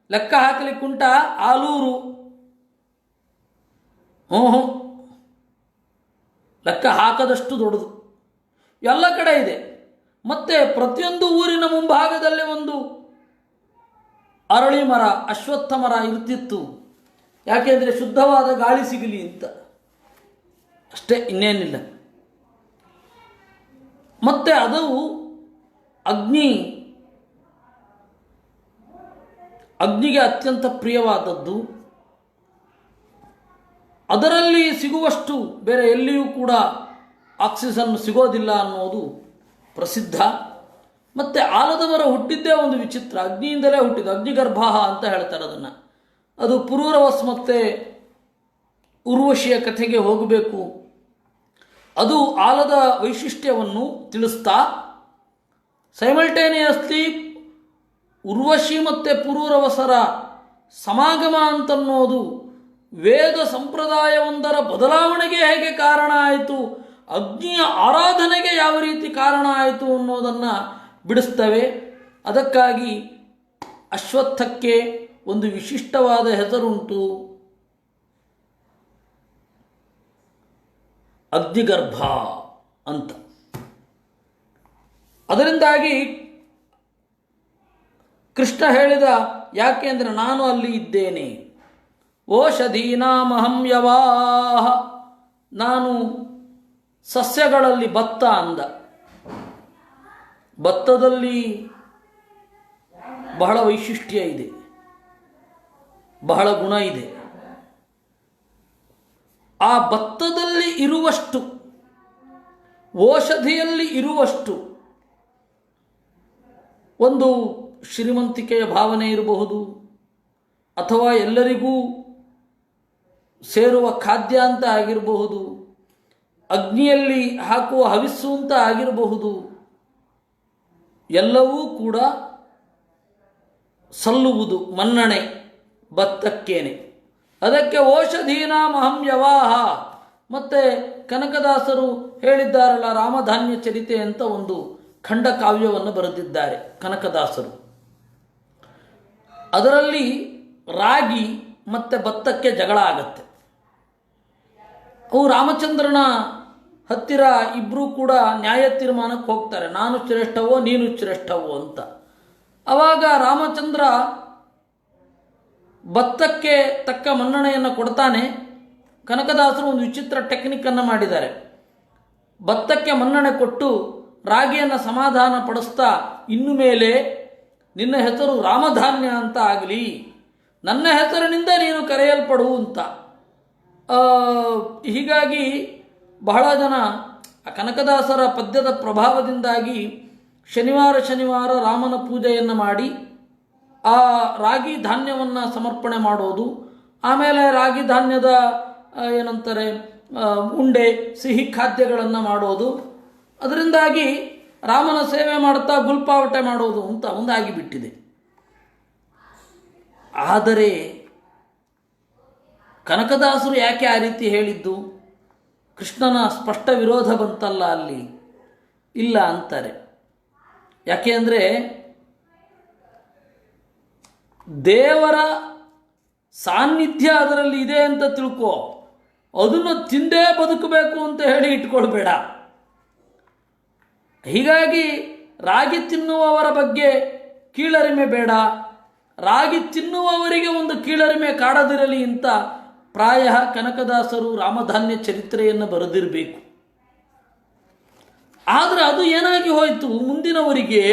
ಲೆಕ್ಕ ಹಾಕಲಿಕ್ಕುಂಟಾ? ಆಲೂರು, ಲೆಕ್ಕ ಹಾಕದಷ್ಟು ದೊಡ್ಡದು, ಎಲ್ಲ ಕಡೆ ಇದೆ. ಮತ್ತು ಪ್ರತಿಯೊಂದು ಊರಿನ ಮುಂಭಾಗದಲ್ಲಿ ಒಂದು ಅರಳಿ ಮರ, ಅಶ್ವತ್ಥ ಮರ ಇರ್ತಿತ್ತು. ಯಾಕೆಂದರೆ ಶುದ್ಧವಾದ ಗಾಳಿ ಸಿಗಲಿ ಅಂತ ಅಷ್ಟೇ, ಇನ್ನೇನಿಲ್ಲ. ಮತ್ತು ಅದು ಅಗ್ನಿಗೆ ಅತ್ಯಂತ ಪ್ರಿಯವಾದದ್ದು. ಅದರಲ್ಲಿ ಸಿಗುವಷ್ಟು ಬೇರೆ ಎಲ್ಲಿಯೂ ಕೂಡ ಆಕ್ಸಿಜನ್ ಸಿಗೋದಿಲ್ಲ ಅನ್ನೋದು ಪ್ರಸಿದ್ಧ. ಮತ್ತು ಆಲದ ಮರ ಹುಟ್ಟಿದ್ದೇ ಒಂದು ವಿಚಿತ್ರ, ಅಗ್ನಿಯಿಂದಲೇ ಹುಟ್ಟಿದ್ದು, ಅಗ್ನಿಗರ್ಭ ಅಂತ ಹೇಳ್ತಾರೆ ಅದನ್ನು. ಅದು ಪುರೂರವಸ್ ಮತ್ತು ಉರ್ವಶಿಯ ಕಥೆಗೆ ಹೋಗಬೇಕು. ಅದು ಆಲದ ವೈಶಿಷ್ಟ್ಯವನ್ನು ತಿಳಿಸ್ತಾ ಸೈಮಲ್ಟೇನಿಯಸ್ಲಿ ಉರ್ವಶಿ ಮತ್ತು ಪುರೂರವಸರ ಸಮಾಗಮ ಅಂತನ್ನೋದು ವೇದ ಸಂಪ್ರದಾಯವೊಂದರ ಬದಲಾವಣೆಗೆ ಹೇಗೆ ಕಾರಣ ಆಯಿತು, ಅಗ್ನಿಯ ಆರಾಧನೆಗೆ ಯಾವ ರೀತಿ ಕಾರಣ ಆಯಿತು ಅನ್ನೋದನ್ನು ಬಿಡಿಸ್ತವೆ. ಅದಕ್ಕಾಗಿ ಅಶ್ವತ್ಥಕ್ಕೆ ಒಂದು ವಿಶಿಷ್ಟವಾದ ಹೆಸರುಂಟು, ಅಗ್ನಿಗರ್ಭ ಅಂತ. ಅದರಿಂದಾಗಿ ಕೃಷ್ಣ ಹೇಳಿದ, ಯಾಕೆ ಅಂದರೆ ನಾನು ಅಲ್ಲಿ ಇದ್ದೇನೆ. ಓಷಧೀನಾಮಹಂ ಯವಾಹ, ನಾನು ಸಸ್ಯಗಳಲ್ಲಿ ಭತ್ತ ಅಂದ. ಭತ್ತದಲ್ಲಿ ಬಹಳ ವೈಶಿಷ್ಟ್ಯ ಇದೆ, ಬಹಳ ಗುಣ ಇದೆ. ಆ ಭತ್ತದಲ್ಲಿ ಇರುವಷ್ಟು, ಔಷಧಿಯಲ್ಲಿ ಇರುವಷ್ಟು ಒಂದು ಶ್ರೀಮಂತಿಕೆಯ ಭಾವನೆ ಇರಬಹುದು, ಅಥವಾ ಎಲ್ಲರಿಗೂ ಸೇರುವ ಖಾದ್ಯ ಅಂತ ಆಗಿರಬಹುದು, ಅಗ್ನಿಯಲ್ಲಿ ಹಾಕುವ ಹವಿಸ್ಸು ಅಂತ ಆಗಿರಬಹುದು. ಎಲ್ಲವೂ ಕೂಡ ಸಲ್ಲುವುದು ಮನ್ನಣೆ ಭತ್ತಕ್ಕೇನೆ. ಅದಕ್ಕೆ ಔಷಧೀನಾಮಹಂ ಯವಾಹ. ಮತ್ತು ಕನಕದಾಸರು ಹೇಳಿದ್ದಾರಲ್ಲ, ರಾಮಧಾನ್ಯ ಚರಿತೆ ಅಂತ ಒಂದು ಖಂಡ ಕಾವ್ಯವನ್ನು ಬರೆದಿದ್ದಾರೆ ಕನಕದಾಸರು. ಅದರಲ್ಲಿ ರಾಗಿ ಮತ್ತು ಭತ್ತಕ್ಕೆ ಜಗಳ ಆಗತ್ತೆ. ಅವು ರಾಮಚಂದ್ರನ ಹತ್ತಿರ ಇಬ್ಬರೂ ಕೂಡ ನ್ಯಾಯ ತೀರ್ಮಾನಕ್ಕೆ ಹೋಗ್ತಾರೆ, ನಾನು ಶ್ರೇಷ್ಠವೋ ನೀನು ಶ್ರೇಷ್ಠವೋ ಅಂತ. ಆವಾಗ ರಾಮಚಂದ್ರ ಭತ್ತಕ್ಕೆ ತಕ್ಕ ಮನ್ನಣೆಯನ್ನು ಕೊಡ್ತಾನೆ. ಕನಕದಾಸರು ಒಂದು ವಿಚಿತ್ರ ಟೆಕ್ನಿಕ್ಕನ್ನು ಮಾಡಿದ್ದಾರೆ. ಭತ್ತಕ್ಕೆ ಮನ್ನಣೆ ಕೊಟ್ಟು ರಾಗಿಯನ್ನು ಸಮಾಧಾನ ಪಡಿಸ್ತಾ, ಇನ್ನು ಮೇಲೆ ನಿನ್ನ ಹೆಸರು ರಾಮಧಾನ್ಯ ಅಂತ ಆಗಲಿ, ನನ್ನ ಹೆಸರಿನಿಂದ ನೀನು ಕರೆಯಲ್ಪಡು ಅಂತ. ಹೀಗಾಗಿ ಬಹಳ ಜನ ಕನಕದಾಸರ ಪದ್ಯದ ಪ್ರಭಾವದಿಂದಾಗಿ ಶನಿವಾರ ರಾಮನ ಪೂಜೆಯನ್ನು ಮಾಡಿ ಆ ರಾಗಿ ಧಾನ್ಯವನ್ನು ಸಮರ್ಪಣೆ ಮಾಡೋದು, ಆಮೇಲೆ ರಾಗಿ ಧಾನ್ಯದ ಏನಂತಾರೆ ಉಂಡೆ, ಸಿಹಿ ಖಾದ್ಯಗಳನ್ನು ಮಾಡೋದು. ಅದರಿಂದಾಗಿ ರಾಮನ ಸೇವೆ ಮಾಡ್ತಾ ಗುಲ್ಪಾವಟೆ ಮಾಡೋದು ಅಂತ ಒಂದಾಗಿಬಿಟ್ಟಿದೆ. ಆದರೆ ಕನಕದಾಸರು ಯಾಕೆ ಆ ರೀತಿ ಹೇಳಿದ್ದು? ಕೃಷ್ಣನ ಸ್ಪಷ್ಟ ವಿರೋಧ ಬಂತಲ್ಲ ಅಲ್ಲಿ, ಇಲ್ಲ ಅಂತಾರೆ. ಯಾಕೆ ಅಂದರೆ ದೇವರ ಸಾನ್ನಿಧ್ಯ ಅದರಲ್ಲಿ ಇದೆ ಅಂತ ತಿಳ್ಕೋ, ಅದನ್ನು ತಿಂದೇ ಬದುಕಬೇಕು ಅಂತ ಹೇಳಿ ಇಟ್ಕೊಳ್ಬೇಡ. ಹೀಗಾಗಿ ರಾಗಿ ತಿನ್ನುವವರ ಬಗ್ಗೆ ಕೀಳರಿಮೆ ಬೇಡ, ರಾಗಿ ತಿನ್ನುವವರಿಗೆ ಒಂದು ಕೀಳರಿಮೆ ಕಾಡದಿರಲಿ ಅಂತ ಪ್ರಾಯ ಕನಕದಾಸರು ರಾಮಧಾನ್ಯ ಚರಿತ್ರೆಯನ್ನು ಬರೆದಿರಬೇಕು. ಆದರೆ ಅದು ಏನಾಗಿ ಹೋಯಿತು, ಮುಂದಿನವರಿಗೆ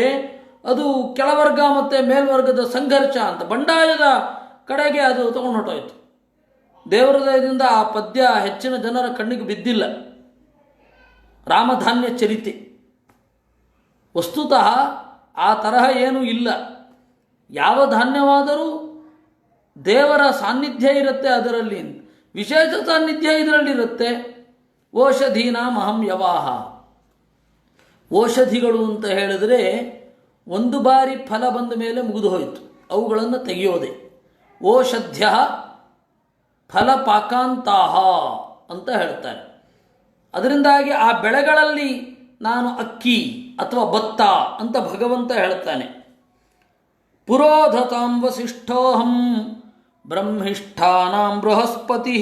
ಅದು ಕೆಳವರ್ಗ ಮತ್ತು ಮೇಲ್ವರ್ಗದ ಸಂಘರ್ಷ ಅಂತ ಬಂಡಾಯದ ಕಡೆಗೆ ಅದು ತಗೊಂಡು ಹೊಟ್ಟೋಯ್ತು. ದೇವರ ದಯದಿಂದ ಆ ಪದ್ಯ ಹೆಚ್ಚಿನ ಜನರ ಕಣ್ಣಿಗೆ ಬಿದ್ದಿಲ್ಲ. ರಾಮಧಾನ್ಯ ಚರಿತೆ ವಸ್ತುತಃ ಆ ತರಹ ಏನೂ ಇಲ್ಲ. ಯಾವ ಧಾನ್ಯವಾದರೂ ದೇವರ ಸಾನ್ನಿಧ್ಯ ಇರುತ್ತೆ, ಅದರಲ್ಲಿ ವಿಶೇಷ ಸಾನ್ನಿಧ್ಯ ಇದರಲ್ಲಿರುತ್ತೆ. ಔಷಧೀನಾಮಹಂ ಯವಾಹ. ಔಷಧಿಗಳು ಅಂತ ಹೇಳಿದರೆ ಒಂದು ಬಾರಿ ಫಲ ಬಂದ ಮೇಲೆ ಮುಗಿದು ಹೋಯಿತು, ಅವುಗಳನ್ನು ತೆಗೆಯೋದೆ. ಓಷಧ್ಯ ಫಲಪಾಕಾಂತಾಹ ಅಂತ ಹೇಳ್ತಾರೆ. ಅದರಿಂದಾಗಿ ಆ ಬೆಳೆಗಳಲ್ಲಿ ನಾನು ಅಕ್ಕಿ ಅಥವಾ ಭತ್ತ ಅಂತ ಭಗವಂತ ಹೇಳ್ತಾನೆ. ಪುರೋಧತಾಂ ವಸಿಷ್ಠೋಹಂ ಬ್ರಹ್ಮಿಷ್ಠಾನಾಂ ಬೃಹಸ್ಪತಿ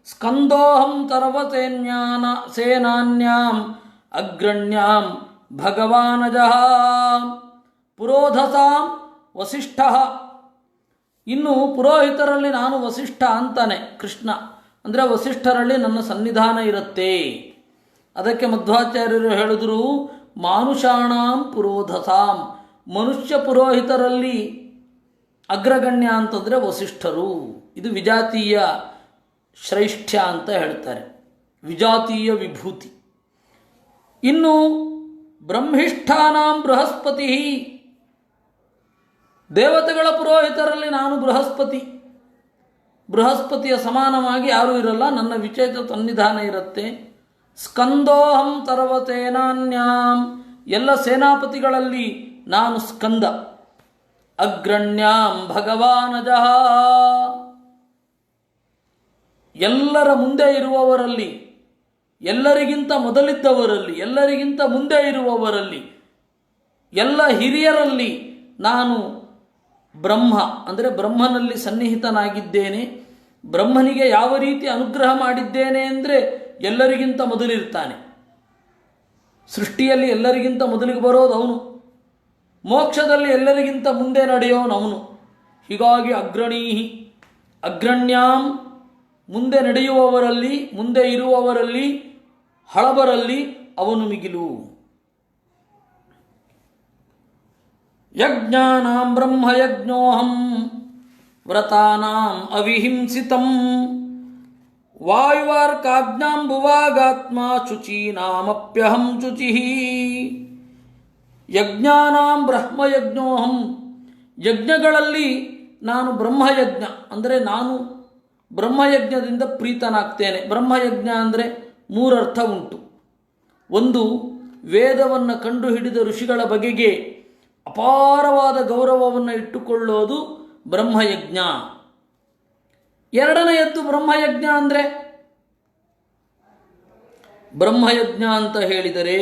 ಸ್ಕಂದೋಹಂ ಸೇನಾನ್ಯಾಂ ಅಗ್ರಣ್ಯಾಂ ಭಗವಾನಜಃ ಪುರೋಧಸಾಂ ವಸಿಷ್ಠ. ಇನ್ನು ಪುರೋಹಿತರಲ್ಲಿ ನಾನು ವಸಿಷ್ಠ ಅಂತಾನೆ ಕೃಷ್ಣ. ಅಂದರೆ ವಸಿಷ್ಠರಲ್ಲಿ ನನ್ನ ಸನ್ನಿಧಾನ ಇರುತ್ತೆ. ಅದಕ್ಕೆ ಮಧ್ವಾಚಾರ್ಯರು ಹೇಳಿದ್ರು, ಮಾನುಷಾಣಾಂ ಪುರೋಧಸಾಂ, ಮನುಷ್ಯ ಪುರೋಹಿತರಲ್ಲಿ ಅಗ್ರಗಣ್ಯ ಅಂತಂದರೆ ವಸಿಷ್ಠರು. ಇದು ವಿಜಾತೀಯ ಶ್ರೈಷ್ಠ್ಯ ಅಂತ ಹೇಳ್ತಾರೆ, ವಿಜಾತೀಯ ವಿಭೂತಿ. ಇನ್ನು ಬ್ರಹ್ಮಿಷ್ಠಾನಾಂ ಬೃಹಸ್ಪತಿ, ದೇವತೆಗಳ ಪುರೋಹಿತರಲ್ಲಿ ನಾನು ಬೃಹಸ್ಪತಿಯ ಸಮಾನವಾಗಿ ಯಾರೂ ಇರಲ್ಲ, ನನ್ನ ವಿಶೇಷ ಸನ್ನಿಧಾನ ಇರುತ್ತೆ. ಸ್ಕಂದೋಹಂ ಸರ್ವಸೇನಾನ್ಯಾಂ, ಎಲ್ಲ ಸೇನಾಪತಿಗಳಲ್ಲಿ ನಾನು ಸ್ಕಂದ. ಅಗ್ರಣ್ಯಾಂ ಭಗವಾನಜಃ, ಎಲ್ಲರ ಮುಂದೆ ಇರುವವರಲ್ಲಿ, ಎಲ್ಲರಿಗಿಂತ ಮೊದಲಿದ್ದವರಲ್ಲಿ, ಎಲ್ಲರಿಗಿಂತ ಮುಂದೆ ಇರುವವರಲ್ಲಿ, ಎಲ್ಲ ಹಿರಿಯರಲ್ಲಿ ನಾನು ಬ್ರಹ್ಮ. ಅಂದರೆ ಬ್ರಹ್ಮನಲ್ಲಿ ಸನ್ನಿಹಿತನಾಗಿದ್ದೇನೆ. ಬ್ರಹ್ಮನಿಗೆ ಯಾವ ರೀತಿ ಅನುಗ್ರಹ ಮಾಡಿದ್ದೇನೆ ಅಂದರೆ ಎಲ್ಲರಿಗಿಂತ ಮೊದಲಿರ್ತಾನೆ. ಸೃಷ್ಟಿಯಲ್ಲಿ ಎಲ್ಲರಿಗಿಂತ ಮೊದಲಿಗೆ ಬರೋದು ಅವನು, ಮೋಕ್ಷದಲ್ಲಿ ಎಲ್ಲರಿಗಿಂತ ಮುಂದೆ ನಡೆಯೋನು ಅವನು. ಹೀಗಾಗಿ ಅಗ್ರಣ್ಯಾಂ, ಮುಂದೆ ನಡೆಯುವವರಲ್ಲಿ, ಮುಂದೆ ಇರುವವರಲ್ಲಿ, ಹಳಬರಲ್ಲಿ ಅವನು ಮಿಗಿಲು. ಯಜ್ಞಾನಾಂ ಬ್ರಹ್ಮಯಜ್ಞೋಹಂ ವ್ರತಾನಾಂ ಅವಿಹಿಂಸಿತಂ ವಾಯುವಾರ್ಕಾಜ್ಞಾಂಬುವಾಗಾತ್ಮ ಶುಚೀನಾಮಪ್ಯಹಂ ಶುಚಿಃ. ಯಜ್ಞಾನಾಂ ಬ್ರಹ್ಮಯಜ್ಞೋಹಂ, ಯಜ್ಞಗಳಲ್ಲಿ ನಾನು ಬ್ರಹ್ಮಯಜ್ಞ. ಅಂದರೆ ನಾನು ಬ್ರಹ್ಮಯಜ್ಞದಿಂದ ಪ್ರೀತನಾಗ್ತೇನೆ. ಬ್ರಹ್ಮಯಜ್ಞ ಅಂದರೆ ಮೂರರ್ಥ ಉಂಟು. ಒಂದು, ವೇದವನ್ನು ಕಂಡುಹಿಡಿದ ಋಷಿಗಳ ಬಗೆಗೆ ಅಪಾರವಾದ ಗೌರವವನ್ನು ಇಟ್ಟುಕೊಳ್ಳೋದು ಬ್ರಹ್ಮಯಜ್ಞ. ಎರಡನೆಯದ್ದು ಬ್ರಹ್ಮಯಜ್ಞ ಅಂದರೆ, ಬ್ರಹ್ಮಯಜ್ಞ ಅಂತ ಹೇಳಿದರೆ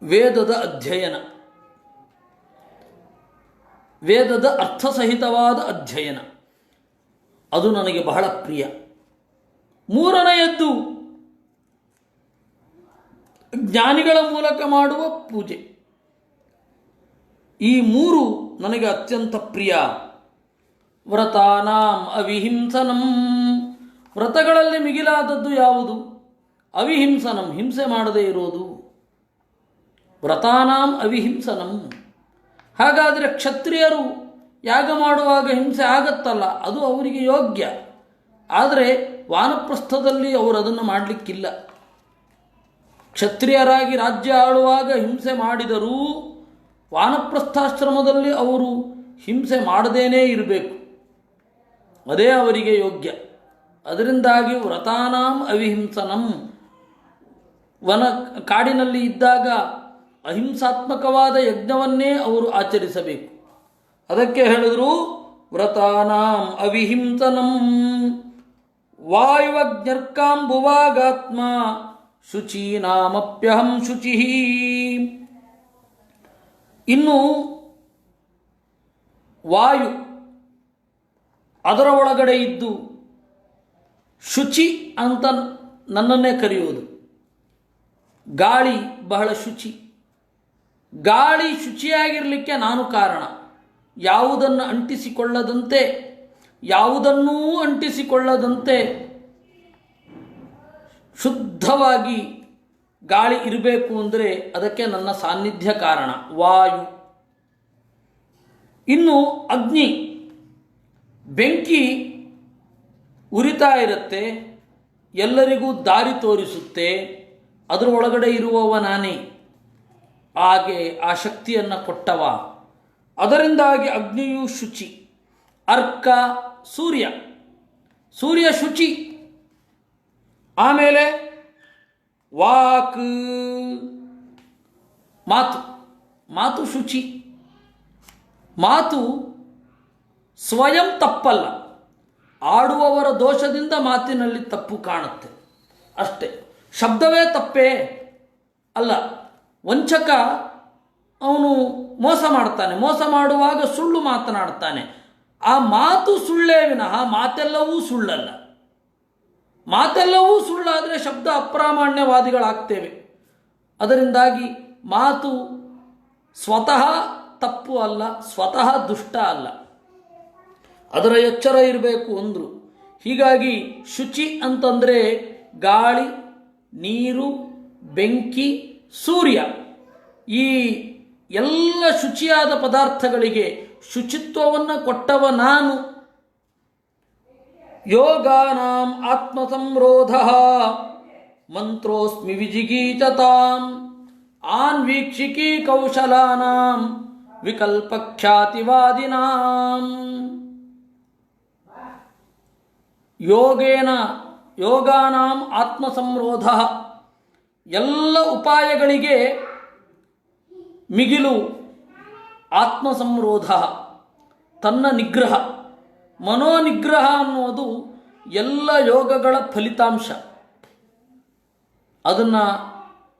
ವೇದದ ಅಧ್ಯಯನ, ವೇದದ ಅರ್ಥಸಹಿತವಾದ ಅಧ್ಯಯನ, ಅದು ನನಗೆ ಬಹಳ ಪ್ರಿಯ. ಮೂರನೆಯದ್ದು ಜ್ಞಾನಿಗಳ ಮೂಲಕ ಮಾಡುವ ಪೂಜೆ. ಈ ಮೂರು ನನಗೆ ಅತ್ಯಂತ ಪ್ರಿಯ. ವ್ರತಾನಾಂ ಅವಿಹಿಂಸನಂ, ವ್ರತಗಳಲ್ಲಿ ಮಿಗಿಲಾದದ್ದು ಯಾವುದು? ಅವಿಹಿಂಸನಂ, ಹಿಂಸೆ ಮಾಡದೇ ಇರೋದು. ವ್ರತಾನಾಂ ಅವಿಹಿಂಸನಂ. ಹಾಗಾದರೆ ಕ್ಷತ್ರಿಯರು ಯಾಗ ಮಾಡುವಾಗ ಹಿಂಸೆ ಆಗತ್ತಲ್ಲ, ಅದು ಅವರಿಗೆ ಯೋಗ್ಯ. ಆದರೆ ವಾನಪ್ರಸ್ಥದಲ್ಲಿ ಅವರು ಅದನ್ನು ಮಾಡಲಿಕ್ಕಿಲ್ಲ. ಕ್ಷತ್ರಿಯರಾಗಿ ರಾಜ್ಯ ಆಳುವಾಗ ಹಿಂಸೆ ಮಾಡಿದರೂ ವಾನಪ್ರಸ್ಥಾಶ್ರಮದಲ್ಲಿ ಅವರು ಹಿಂಸೆ ಮಾಡದೇನೇ ಇರಬೇಕು, ಅದೇ ಅವರಿಗೆ ಯೋಗ್ಯ. ಅದರಿಂದಾಗಿ ವ್ರತಾನಾಂ ಅವಿಹಿಂಸನಂ. ಕಾಡಿನಲ್ಲಿ ಇದ್ದಾಗ ಅಹಿಂಸಾತ್ಮಕವಾದ ಯಜ್ಞವನ್ನೇ ಅವರು ಆಚರಿಸಬೇಕು. ಅದಕ್ಕೆ ಹೇಳಿದ್ರು ವ್ರತಾನಾಂ ಅವಿಹಿಂಸನಂ ವಾಯುವಜ್ಞರ್ಕಾಂಬುವಾಗಾತ್ಮ ಶುಚೀನಾಮಪ್ಯಹಂ ಶುಚಿಃ. ಇನ್ನು ವಾಯು ಅದರ ಒಳಗಡೆ ಇದ್ದು ಶುಚಿ ಅಂತ ನನ್ನನ್ನೇ ಕರೆಯುವುದು. ಗಾಳಿ ಬಹಳ ಶುಚಿ. ಗಾಳಿ ಶುಚಿಯಾಗಿರಲಿಕ್ಕೆ ನಾನು ಕಾರಣ. ಯಾವುದನ್ನು ಅಂಟಿಸಿಕೊಳ್ಳದಂತೆ, ಯಾವುದನ್ನೂ ಅಂಟಿಸಿಕೊಳ್ಳದಂತೆ ಶುದ್ಧವಾಗಿ ಗಾಳಿ ಇರಬೇಕು ಅಂದರೆ ಅದಕ್ಕೆ ನನ್ನ ಸಾನ್ನಿಧ್ಯ ಕಾರಣ, ವಾಯು. ಇನ್ನು ಅಗ್ನಿ, ಬೆಂಕಿ ಉರಿತಾ ಇರುತ್ತೆ, ಎಲ್ಲರಿಗೂ ದಾರಿ ತೋರಿಸುತ್ತೆ, ಅದರ ಒಳಗಡೆ ಇರುವವ ನಾನೇ. ಹಾಗೆ ಆ ಶಕ್ತಿಯನ್ನು ಕೊಟ್ಟವ. ಅದರಿಂದಾಗಿ ಅಗ್ನಿಯು ಶುಚಿ. ಅರ್ಕ ಸೂರ್ಯ, ಸೂರ್ಯ ಶುಚಿ. ಆಮೇಲೆ ವಾಕ್ ಮಾತು, ಮಾತು ಶುಚಿ. ಮಾತು ಸ್ವಯಂ ತಪ್ಪಲ್ಲ, ಆಡುವವರ ದೋಷದಿಂದ ಮಾತಿನಲ್ಲಿ ತಪ್ಪು ಕಾಣುತ್ತೆ ಅಷ್ಟೇ. ಶಬ್ದವೇ ತಪ್ಪೇ ಅಲ್ಲ. ವಂಚಕ ಅವನು ಮೋಸ ಮಾಡ್ತಾನೆ. ಮೋಸ ಮಾಡುವಾಗ ಸುಳ್ಳು ಮಾತನಾಡ್ತಾನೆ. ಆ ಮಾತು ಸುಳ್ಳೇ ವಿನಃ ಮಾತೆಲ್ಲವೂ ಸುಳ್ಳಲ್ಲ. ಮಾತೆಲ್ಲವೂ ಸುಳ್ಳಾದರೆ ಶಬ್ದ ಅಪ್ರಾಮಾಣ್ಯವಾದಿಗಳಾಗ್ತೇವೆ. ಅದರಿಂದಾಗಿ ಮಾತು ಸ್ವತಃ ತಪ್ಪು ಅಲ್ಲ, ಸ್ವತಃ ದುಷ್ಟ ಅಲ್ಲ, ಅದರ ಎಚ್ಚರ ಇರಬೇಕು ಅಂದರು. ಹೀಗಾಗಿ ಶುಚಿ ಅಂತಂದರೆ ಗಾಳಿ, ನೀರು, ಬೆಂಕಿ, ಸೂರ್ಯ, ಈ ಎಲ್ಲ ಶುಚಿಯಾದ ಪದಾರ್ಥಗಳಿಗೆ ಶುಚಿತ್ವವನ್ನು ಕೊಟ್ಟವ ನಾನು. ಯೋಗಾನಾಂ ಆತ್ಮಸಂರೋಧ ಮಂತ್ರೋಸ್ಮಿ ವಿಜಿಗೀಚತಾಂ ಆನ್ವೀಕ್ಷಿಕೀ ಕೌಶಲಾನಾಂ ವಿಕಲ್ಪಖ್ಯಾತಿವಾದಿನಾಂ. ಯೋಗಾನಾಂ ಆತ್ಮಸಂರೋಧ, ಎಲ್ಲ ಉಪಾಯಗಳಿಗೆ ಮಿಗಿಲು ಆತ್ಮಸಂರೋಧ, ತನ್ನ ನಿಗ್ರಹ. ಮನೋನಿಗ್ರಹ ಅನ್ನೋದು ಎಲ್ಲ ಯೋಗಗಳ ಫಲಿತಾಂಶ. ಅದನ್ನು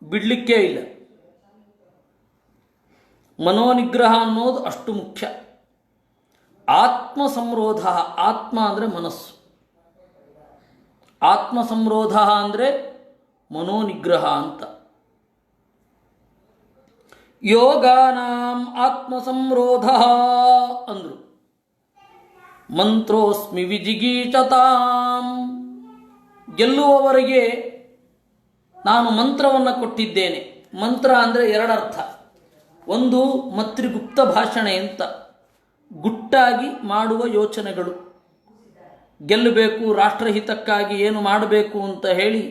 ಬಿಡಲಿಕ್ಕೇ ಇಲ್ಲ. ಮನೋನಿಗ್ರಹ ಅನ್ನೋದು ಅಷ್ಟು ಮುಖ್ಯ. ಆತ್ಮಸಂರೋಧ, ಆತ್ಮ ಅಂದರೆ ಮನಸ್ಸು, ಆತ್ಮಸಂರೋಧ ಅಂದರೆ ಮನೋನಿಗ್ರಹ ಅಂತ. ಯೋಗಾನಾಂ ಆತ್ಮಸಂರೋಧ ಅಂದರು. ಮಂತ್ರೋಸ್ಮಿ ವಿಜಿಗೀಚತಾಂ, ಗೆಲ್ಲುವವರಿಗೆ ನಾನು ಮಂತ್ರವನ್ನು ಕೊಟ್ಟಿದ್ದೇನೆ. ಮಂತ್ರ ಅಂದರೆ ಎರಡರ್ಥ. ಒಂದು ಮತ್ರಿಗುಪ್ತ ಭಾಷಣೆ ಅಂತ, ಗುಟ್ಟಾಗಿ ಮಾಡುವ ಯೋಚನೆಗಳು. ಗೆಲ್ಲಬೇಕು, ರಾಷ್ಟ್ರಹಿತಕ್ಕಾಗಿ ಏನು ಮಾಡಬೇಕು ಅಂತ ಹೇಳಿ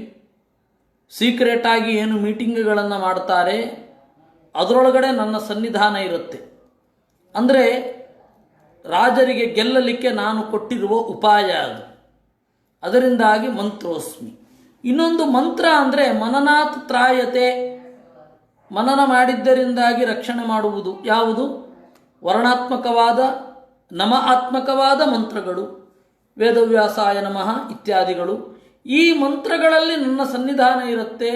ಸೀಕ್ರೆಟಾಗಿ ಏನು ಮೀಟಿಂಗ್ಗಳನ್ನು ಮಾಡ್ತಾರೆ, ಅದರೊಳಗಡೆ ನನ್ನ ಸನ್ನಿಧಾನ ಇರುತ್ತೆ. ಅಂದರೆ ರಾಜರಿಗೆ ಗೆಲ್ಲಲಿಕ್ಕೆ ನಾನು ಕೊಟ್ಟಿರುವ ಉಪಾಯ ಅದು. ಅದರಿಂದಾಗಿ ಮಂತ್ರೋಸ್ಮಿ. ಇನ್ನೊಂದು ಮಂತ್ರ ಅಂದರೆ ಮನನಾತ್ ತ್ರಾಯತೆ, ಮನನ ಮಾಡಿದ್ದರಿಂದಾಗಿ ರಕ್ಷಣೆ ಮಾಡುವುದು. ಯಾವುದು? ವರ್ಣಾತ್ಮಕವಾದ, ನಮ ಆತ್ಮಕವಾದ ಮಂತ್ರಗಳು, ವೇದವ್ಯಾಸಾಯ ನಮಃ ಇತ್ಯಾದಿಗಳು. ಈ ಮಂತ್ರಗಳಲ್ಲಿ ನನ್ನ ಸನ್ನಿಧಾನ ಇರುತ್ತೆ.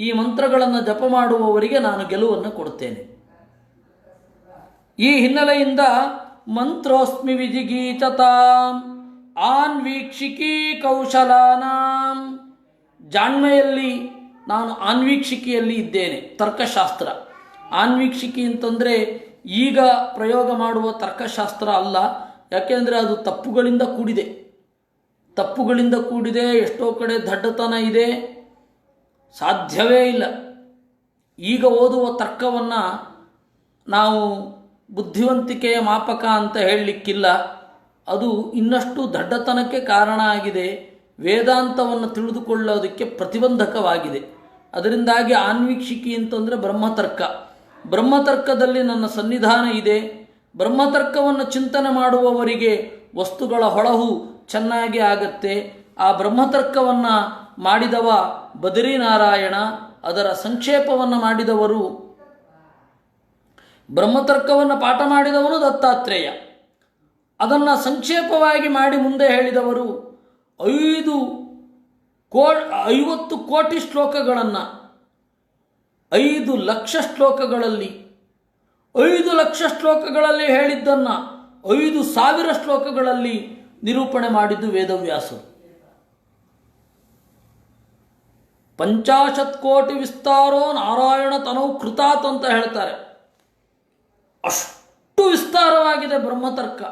ಈ ಮಂತ್ರಗಳನ್ನು ಜಪ ಮಾಡುವವರಿಗೆ ನಾನು ಗೆಲುವನ್ನು ಕೊಡುತ್ತೇನೆ. ಈ ಹಿನ್ನೆಲೆಯಿಂದ ಮಂತ್ರೋಸ್ಮಿ ವಿಜಿಗೀಚತಾಂ ಆನ್ವೀಕ್ಷಿಕೀ ಕೌಶಲಾನಾಂ, ಜಾಣ್ಮೆಯಲ್ಲಿ ನಾನು ಆನ್ವೀಕ್ಷಿಕೆಯಲ್ಲಿ ಇದ್ದೇನೆ. ತರ್ಕಶಾಸ್ತ್ರ ಆನ್ವೀಕ್ಷಿಕೆ ಅಂತಂದರೆ ಈಗ ಪ್ರಯೋಗ ಮಾಡುವ ತರ್ಕಶಾಸ್ತ್ರ ಅಲ್ಲ. ಯಾಕೆಂದರೆ ಅದು ತಪ್ಪುಗಳಿಂದ ಕೂಡಿದೆ, ತಪ್ಪುಗಳಿಂದ ಕೂಡಿದೆ. ಎಷ್ಟೋ ಕಡೆ ದಡ್ಡತನ ಇದೆ, ಸಾಧ್ಯವೇ ಇಲ್ಲ. ಈಗ ಓದುವ ತರ್ಕವನ್ನು ನಾವು ಬುದ್ಧಿವಂತಿಕೆಯ ಮಾಪಕ ಅಂತ ಹೇಳಲಿಕ್ಕಿಲ್ಲ. ಅದು ಇನ್ನಷ್ಟು ದಡ್ಡತನಕ್ಕೆ ಕಾರಣ ಆಗಿದೆ, ವೇದಾಂತವನ್ನು ತಿಳಿದುಕೊಳ್ಳೋದಕ್ಕೆ ಪ್ರತಿಬಂಧಕವಾಗಿದೆ. ಅದರಿಂದಾಗಿ ಆನ್ವೀಕ್ಷಿಕೆ ಅಂತಂದರೆ ಬ್ರಹ್ಮತರ್ಕ. ಬ್ರಹ್ಮತರ್ಕದಲ್ಲಿ ನನ್ನ ಸನ್ನಿಧಾನ ಇದೆ. ಬ್ರಹ್ಮತರ್ಕವನ್ನು ಚಿಂತನೆ ಮಾಡುವವರಿಗೆ ವಸ್ತುಗಳ ಹೊಳಹು ಚೆನ್ನಾಗಿ ಆಗತ್ತೆ. ಆ ಬ್ರಹ್ಮತರ್ಕವನ್ನು ಮಾಡಿದವ ಬದರಿನಾರಾಯಣ, ಅದರ ಸಂಕ್ಷೇಪವನ್ನು ಮಾಡಿದವರು, ಬ್ರಹ್ಮತರ್ಕವನ್ನು ಪಾಠ ಮಾಡಿದವನು ದತ್ತಾತ್ರೇಯ, ಅದನ್ನು ಸಂಕ್ಷೇಪವಾಗಿ ಮಾಡಿ ಮುಂದೆ ಹೇಳಿದವರು 50 ಕೋಟಿ ಶ್ಲೋಕಗಳನ್ನು 5 ಲಕ್ಷ ಶ್ಲೋಕಗಳಲ್ಲಿ 5 ಲಕ್ಷ ಶ್ಲೋಕಗಳಲ್ಲಿ ಹೇಳಿದ್ದನ್ನು 5,000 ಶ್ಲೋಕಗಳಲ್ಲಿ ನಿರೂಪಣೆ ಮಾಡಿದ್ದು ವೇದವ್ಯಾಸರು. 50 ಕೋಟಿ ವಿಸ್ತಾರೋ ನಾರಾಯಣ ತನೌ ಕೃತಾತ್ ಅಂತ ಹೇಳ್ತಾರೆ. ಅಷ್ಟು ವಿಸ್ತಾರವಾಗಿದೆ ಬ್ರಹ್ಮತರ್ಕ.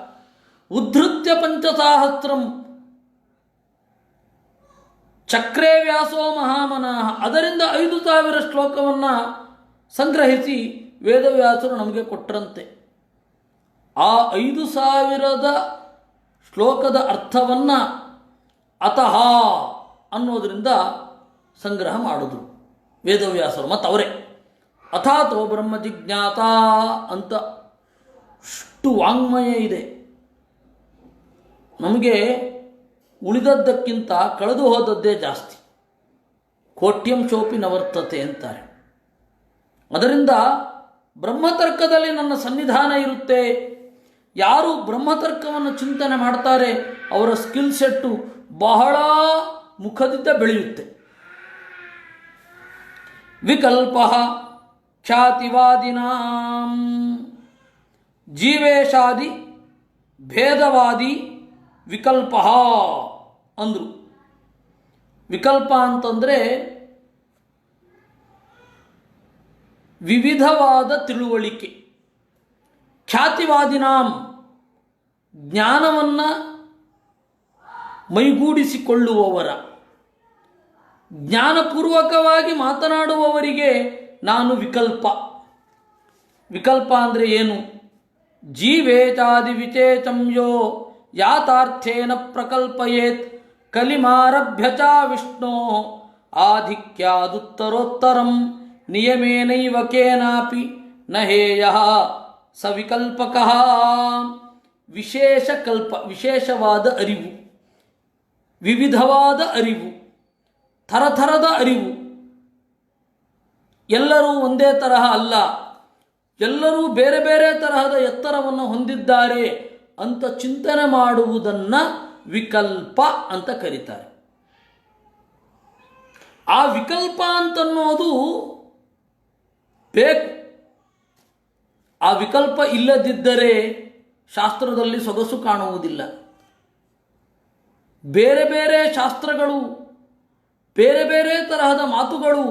ಉದ್ಧೃತ್ಯ 5,000 ಚಕ್ರೇ ವ್ಯಾಸೋ ಮಹಾಮನಃ, ಅದರಿಂದ 5,000 ಶ್ಲೋಕವನ್ನು ಸಂಗ್ರಹಿಸಿ ವೇದವ್ಯಾಸರು ನಮಗೆ ಕೊಟ್ಟರಂತೆ. ಆ 5,000 ಶ್ಲೋಕದ ಅರ್ಥವನ್ನು ಅತಃ ಅನ್ನೋದರಿಂದ ಸಂಗ್ರಹ ಮಾಡಿದ್ರು ವೇದವ್ಯಾಸರು. ಮತ್ತು ಅವರೇ ಅಥಾತೋ ಬ್ರಹ್ಮ ಜಿಜ್ಞಾತ ಅಂತ ಅಷ್ಟು ವಾಂಗ್ಮಯ ಇದೆ. ನಮಗೆ ಉಳಿದದ್ದಕ್ಕಿಂತ ಕಳೆದು ಹೋದದ್ದೇ ಜಾಸ್ತಿ. ಕೋಟ್ಯಂಶೋಪಿ ನವರ್ತತೆ ಅಂತಾರೆ. ಅದರಿಂದ ಬ್ರಹ್ಮತರ್ಕದಲ್ಲಿ ನನ್ನ ಸನ್ನಿಧಾನ ಇರುತ್ತೆ. ಯಾರು ಬ್ರಹ್ಮತರ್ಕವನ್ನು ಚಿಂತನೆ ಮಾಡ್ತಾರೆ ಅವರ ಸ್ಕಿಲ್ ಸೆಟ್ಟು ಬಹಳ ಮುಖದಿಂದ ಬೆಳೆಯುತ್ತೆ. ವಿಕಲ್ಪ ಖ್ಯಾತಿವಾದಿನಾಂ, ಜೀವೇಶಾದಿ ಭೇದವಾದಿ ವಿಕಲ್ಪ ಅಂದರು. ವಿಕಲ್ಪ ಅಂತಂದರೆ ವಿವಿಧವಾದ ತಿಳುವಳಿಕೆ. ಖ್ಯಾತಿವಾದಿನಾಂ ಜ್ಞಾನವನ್ನು ಮೈಗೂಡಿಸಿಕೊಳ್ಳುವವರ, ಜ್ಞಾನಪೂರ್ವಕವಾಗಿ ಮಾತನಾಡುವವರಿಗೆ ನಾನು ವಿಕಲ್ಪ. ವಿಕಲ್ಪ ಅಂದರೆ ಏನು? ಜೀವೇಚಾದಿ ವಿಚೇತಂ ಯೋ ಯಾತಾರ್ಥೇನ ಪ್ರಕಲ್ಪಯೇತ್ ಕಲಿಮಾರಭ್ಯ ಚ ವಿಷ್ಣೋ ಆಧಿಕ್ಯಾದುತ್ತರೋತ್ತರಂ ನಿಯಮೇನೈವ ಕೇನಾಪಿ ನ ಹೇಯಃ ಸ ವಿಕಲ್ಪಕಃ. ವಿಶೇಷ ಕಲ್ಪ, ವಿಶೇಷವಾದ ಅರಿವು, ವಿವಿಧವಾದ ಅರಿವು, ಥರಥರದ ಅರಿವು. ಎಲ್ಲರೂ ಒಂದೇ ತರಹ ಅಲ್ಲ, ಎಲ್ಲರೂ ಬೇರೆ ಬೇರೆ ತರಹದ ಎತ್ತರವನ್ನು ಹೊಂದಿದ್ದಾರೆ ಅಂತ ಚಿಂತನೆ ಮಾಡುವುದನ್ನು ವಿಕಲ್ಪ ಅಂತ ಕರೀತಾರೆ. ಆ ವಿಕಲ್ಪ ಅಂತನ್ನೋದು ಬೇಕು. ಆ ವಿಕಲ್ಪ ಇಲ್ಲದಿದ್ದರೆ ಶಾಸ್ತ್ರದಲ್ಲಿ ಸೊಗಸು ಕಾಣುವುದಿಲ್ಲ. ಬೇರೆ ಬೇರೆ ಶಾಸ್ತ್ರಗಳು, ಬೇರೆ ಬೇರೆ ತರಹದ ಮಾತುಗಳು,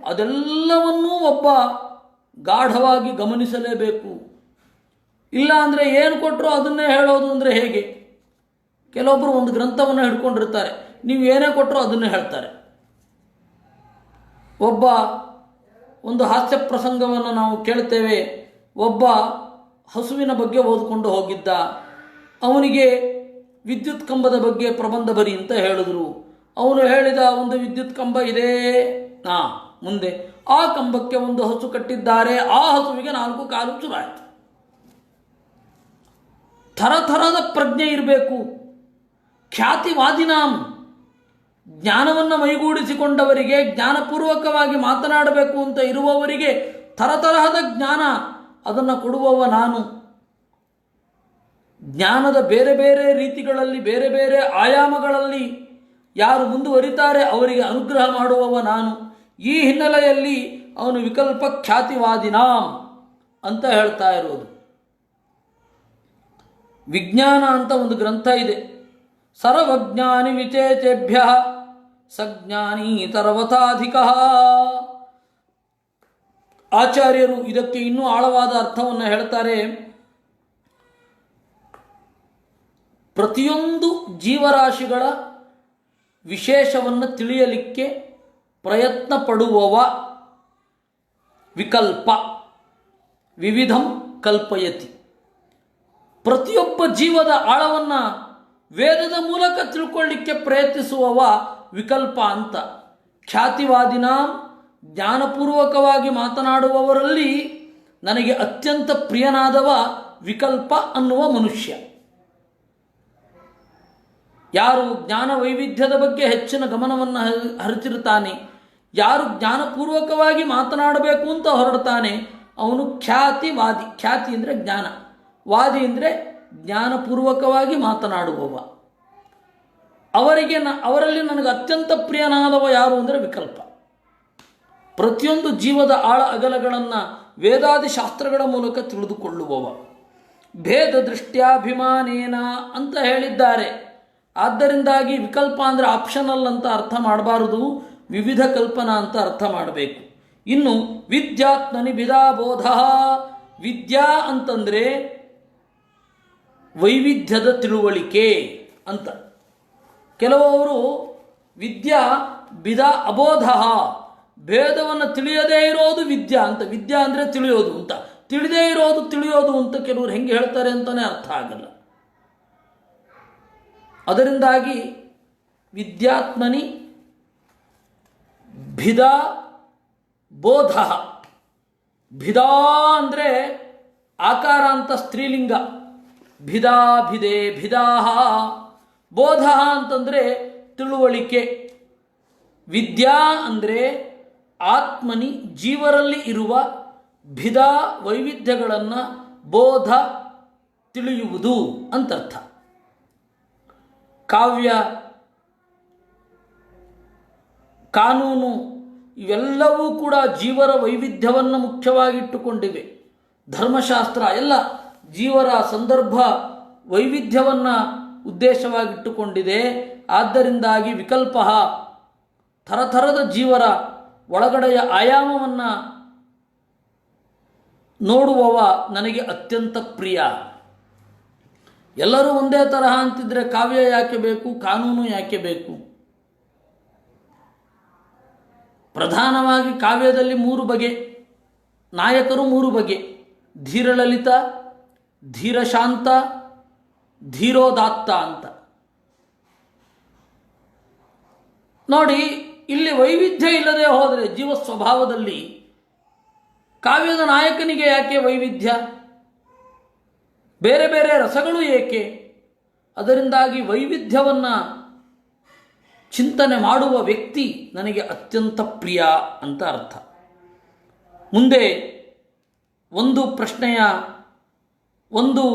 ಅದೆಲ್ಲವನ್ನೂ ಒಬ್ಬ ಗಾಢವಾಗಿ ಗಮನಿಸಲೇಬೇಕು. ಇಲ್ಲ ಅಂದರೆ ಏನು ಕೊಟ್ಟರು ಅದನ್ನೇ ಹೇಳೋದು ಅಂದರೆ ಹೇಗೆ? ಕೆಲವೊಬ್ಬರು ಒಂದು ಗ್ರಂಥವನ್ನು ಹಿಡ್ಕೊಂಡಿರ್ತಾರೆ, ನೀವು ಏನೇ ಕೊಟ್ಟರು ಅದನ್ನೇ ಹೇಳ್ತಾರೆ. ಒಂದು ಹಾಸ್ಯ ಪ್ರಸಂಗವನ್ನು ನಾವು ಕೇಳ್ತೇವೆ. ಒಬ್ಬ ಹಸುವಿನ ಬಗ್ಗೆ ಓದಿಕೊಂಡು ಹೋಗಿದ್ದ. ಅವನಿಗೆ ವಿದ್ಯುತ್ ಕಂಬದ ಬಗ್ಗೆ ಪ್ರಬಂಧ ಬರಿ ಅಂತ ಹೇಳಿದ್ರು. ಅವನು ಹೇಳಿದ, ಒಂದು ವಿದ್ಯುತ್ ಕಂಬ ಇದೆ, ಮುಂದೆ ಆ ಕಂಬಕ್ಕೆ ಒಂದು ಹಸು ಕಟ್ಟಿದ್ದಾರೆ, ಆ ಹಸುವಿಗೆ 4 ಕಾಲು ಚುರಾಯಿತು. ಥರಥರದ ಪ್ರಜ್ಞೆ ಇರಬೇಕು. ಖ್ಯಾತಿವಾದಿನಾಂ ಜ್ಞಾನವನ್ನು ಮೈಗೂಡಿಸಿಕೊಂಡವರಿಗೆ, ಜ್ಞಾನಪೂರ್ವಕವಾಗಿ ಮಾತನಾಡಬೇಕು ಅಂತ ಇರುವವರಿಗೆ ಥರತರಹದ ಜ್ಞಾನ, ಅದನ್ನು ಕೊಡುವವ ನಾನು. ಜ್ಞಾನದ ಬೇರೆ ಬೇರೆ ರೀತಿಗಳಲ್ಲಿ, ಬೇರೆ ಬೇರೆ ಆಯಾಮಗಳಲ್ಲಿ ಯಾರು ಮುಂದುವರಿತಾರೆ ಅವರಿಗೆ ಅನುಗ್ರಹ ಮಾಡುವವ ನಾನು. ಈ ಹಿನ್ನೆಲೆಯಲ್ಲಿ ಅವನು ವಿಕಲ್ಪ ಖ್ಯಾತಿವಾದಿನಾಂ ಅಂತ ಹೇಳ್ತಾ ಇರೋದು. ವಿಜ್ಞಾನ ಅಂತ ಒಂದು ಗ್ರಂಥ ಇದೆ. ಸರ್ವಜ್ಞಾನಿ ವಿಚೇತೇಭ್ಯ ಸಜ್ಞಾನಿ ತರವತಾಧಿಕ. ಆಚಾರ್ಯರು ಇದಕ್ಕೆ ಇನ್ನೂ ಆಳವಾದ ಅರ್ಥವನ್ನು ಹೇಳ್ತಾರೆ. ಪ್ರತಿಯೊಂದು ಜೀವರಾಶಿಗಳ ವಿಶೇಷವನ್ನು ತಿಳಿಯಲಿಕ್ಕೆ ಪ್ರಯತ್ನ ಪಡುವವ ವಿಕಲ್ಪ. ವಿವಿಧಂ ಕಲ್ಪಯತಿ. ಪ್ರತಿಯೊಬ್ಬ ಜೀವದ ಆಳವನ್ನು ವೇದದ ಮೂಲಕ ತಿಳ್ಕೊಳ್ಳಿಕ್ಕೆ ಪ್ರಯತ್ನಿಸುವವ ವಿಕಲ್ಪ ಅಂತ. ಖ್ಯಾತಿವಾದಿನ ಜ್ಞಾನಪೂರ್ವಕವಾಗಿ ಮಾತನಾಡುವವರಲ್ಲಿ ನನಗೆ ಅತ್ಯಂತ ಪ್ರಿಯನಾದವ ವಿಕಲ್ಪ ಅನ್ನುವ ಮನುಷ್ಯ. ಯಾರು ಜ್ಞಾನ ವೈವಿಧ್ಯದ ಬಗ್ಗೆ ಹೆಚ್ಚಿನ ಗಮನವನ್ನು ಹರಿಸಿರುತ್ತಾನೆ, ಯಾರು ಜ್ಞಾನಪೂರ್ವಕವಾಗಿ ಮಾತನಾಡಬೇಕು ಅಂತ ಹೊರಡ್ತಾನೆ, ಅವನು ಖ್ಯಾತಿವಾದಿ. ಖ್ಯಾತಿ ಅಂದರೆ ಜ್ಞಾನ, ವಾದಿ ಅಂದರೆ ಜ್ಞಾನಪೂರ್ವಕವಾಗಿ ಮಾತನಾಡುವವ. ಅವರಲ್ಲಿ ನನಗೆ ಅತ್ಯಂತ ಪ್ರಿಯನಾದವ ಯಾರು ಅಂದರೆ ವಿಕಲ್ಪ. ಪ್ರತಿಯೊಂದು ಜೀವದ ಆಳ ಅಗಲಗಳನ್ನು ವೇದಾದಿ ಶಾಸ್ತ್ರಗಳ ಮೂಲಕ ತಿಳಿದುಕೊಳ್ಳುವವ. ಭೇದ ದೃಷ್ಟ್ಯಾಭಿಮಾನೇನ ಅಂತ ಹೇಳಿದ್ದಾರೆ. ಆದ್ದರಿಂದಾಗಿ ವಿಕಲ್ಪ ಅಂದರೆ ಆಪ್ಷನಲ್ ಅಂತ ಅರ್ಥ ಮಾಡಬಾರದು, ವಿವಿಧ ಕಲ್ಪನಾ ಅಂತ ಅರ್ಥ ಮಾಡಬೇಕು. ಇನ್ನು ವಿದ್ಯಾತ್ಮನಿ ವಿಧಾಬೋಧ. ವಿದ್ಯಾ ಅಂತಂದರೆ ವೈವಿಧ್ಯದ ತಿಳುವಳಿಕೆ ಅಂತ. ಕೆಲವರು ವಿದ್ಯಾ ವಿಧಾ ಅಬೋಧ, ಭೇದವನ್ನು ತಿಳಿಯದೇ ಇರೋದು ವಿದ್ಯಾ ಅಂತ. ವಿದ್ಯಾ ಅಂದರೆ ತಿಳಿಯೋದು ಅಂತ, ತಿಳಿದೇ ಇರೋದು ತಿಳಿಯೋದು ಅಂತ ಕೆಲವರು ಹೆಂಗೆ ಹೇಳ್ತಾರೆ ಅಂತಲೇ ಅರ್ಥ ಆಗಲ್ಲ. ಅದರಿಂದಾಗಿ ವಿದ್ಯಾತ್ಮನಿ ಭಿದಾ ಬೋಧ. ಭಿದಾ ಅಂದರೆ ಆಕಾರ ಅಂತ ಸ್ತ್ರೀಲಿಂಗ, ಭಿದಾ ಭಿದೆ ಭಿದಾಹ. ಬೋಧ ಅಂತಂದರೆ ತಿಳುವಳಿಕೆ. ವಿದ್ಯಾ ಅಂದರೆ ಆತ್ಮನಿ ಜೀವರಲ್ಲಿ ಇರುವ ಭಿದಾ ವೈವಿಧ್ಯಗಳನ್ನು ಬೋಧ ತಿಳಿಯುವುದು ಅಂತರ್ಥ. ಕಾವ್ಯ, ಕಾನೂನು ಇವೆಲ್ಲವೂ ಕೂಡ ಜೀವರ ವೈವಿಧ್ಯವನ್ನು ಮುಖ್ಯವಾಗಿಟ್ಟುಕೊಂಡಿವೆ. ಧರ್ಮಶಾಸ್ತ್ರ ಎಲ್ಲ ಜೀವರ ಸಂದರ್ಭ ವೈವಿಧ್ಯವನ್ನು ಉದ್ದೇಶವಾಗಿಟ್ಟುಕೊಂಡಿದೆ. ಆದ್ದರಿಂದಾಗಿ ವಿಕಲ್ಪ ಥರಥರದ ಜೀವರ ಒಳಗಡೆಯ ಆಯಾಮವನ್ನು ನೋಡುವವ ನನಗೆ ಅತ್ಯಂತ ಪ್ರಿಯ. ಎಲ್ಲರೂ ಒಂದೇ ತರಹ ಅಂತಿದ್ರೆ ಕಾವ್ಯ ಯಾಕೆ ಬೇಕು, ಕಾನೂನು ಯಾಕೆ ಬೇಕು? ಪ್ರಧಾನವಾಗಿ ಕಾವ್ಯದಲ್ಲಿ 3 ಬಗೆ, ನಾಯಕರು 3 ಬಗೆ: ಧೀರಲಲಿತ, ಧೀರಶಾಂತ, ಧೀರೋದಾತ್ತ ಅಂತ. ನೋಡಿ, ಇಲ್ಲಿ ವೈವಿಧ್ಯ ಇಲ್ಲದೆ ಹೋದರೆ ಜೀವ ಸ್ವಭಾವದಲ್ಲಿ ಕಾವ್ಯದ ನಾಯಕನಿಗೆ ಯಾಕೆ ವೈವಿಧ್ಯ? ಬೇರೆ ಬೇರೆ ರಸಗಳು ಏಕೆ? ಅದರಿಂದಾಗಿ ವೈವಿಧ್ಯವನ್ನು ಚಿಂತನೆ ಮಾಡುವ ವ್ಯಕ್ತಿ ನನಗೆ ಅತ್ಯಂತ ಪ್ರಿಯ ಅಂತ ಅರ್ಥ. ಮುಂದೆ ಒಂದು ಪ್ರಶ್ನೆಯ ಒಂದು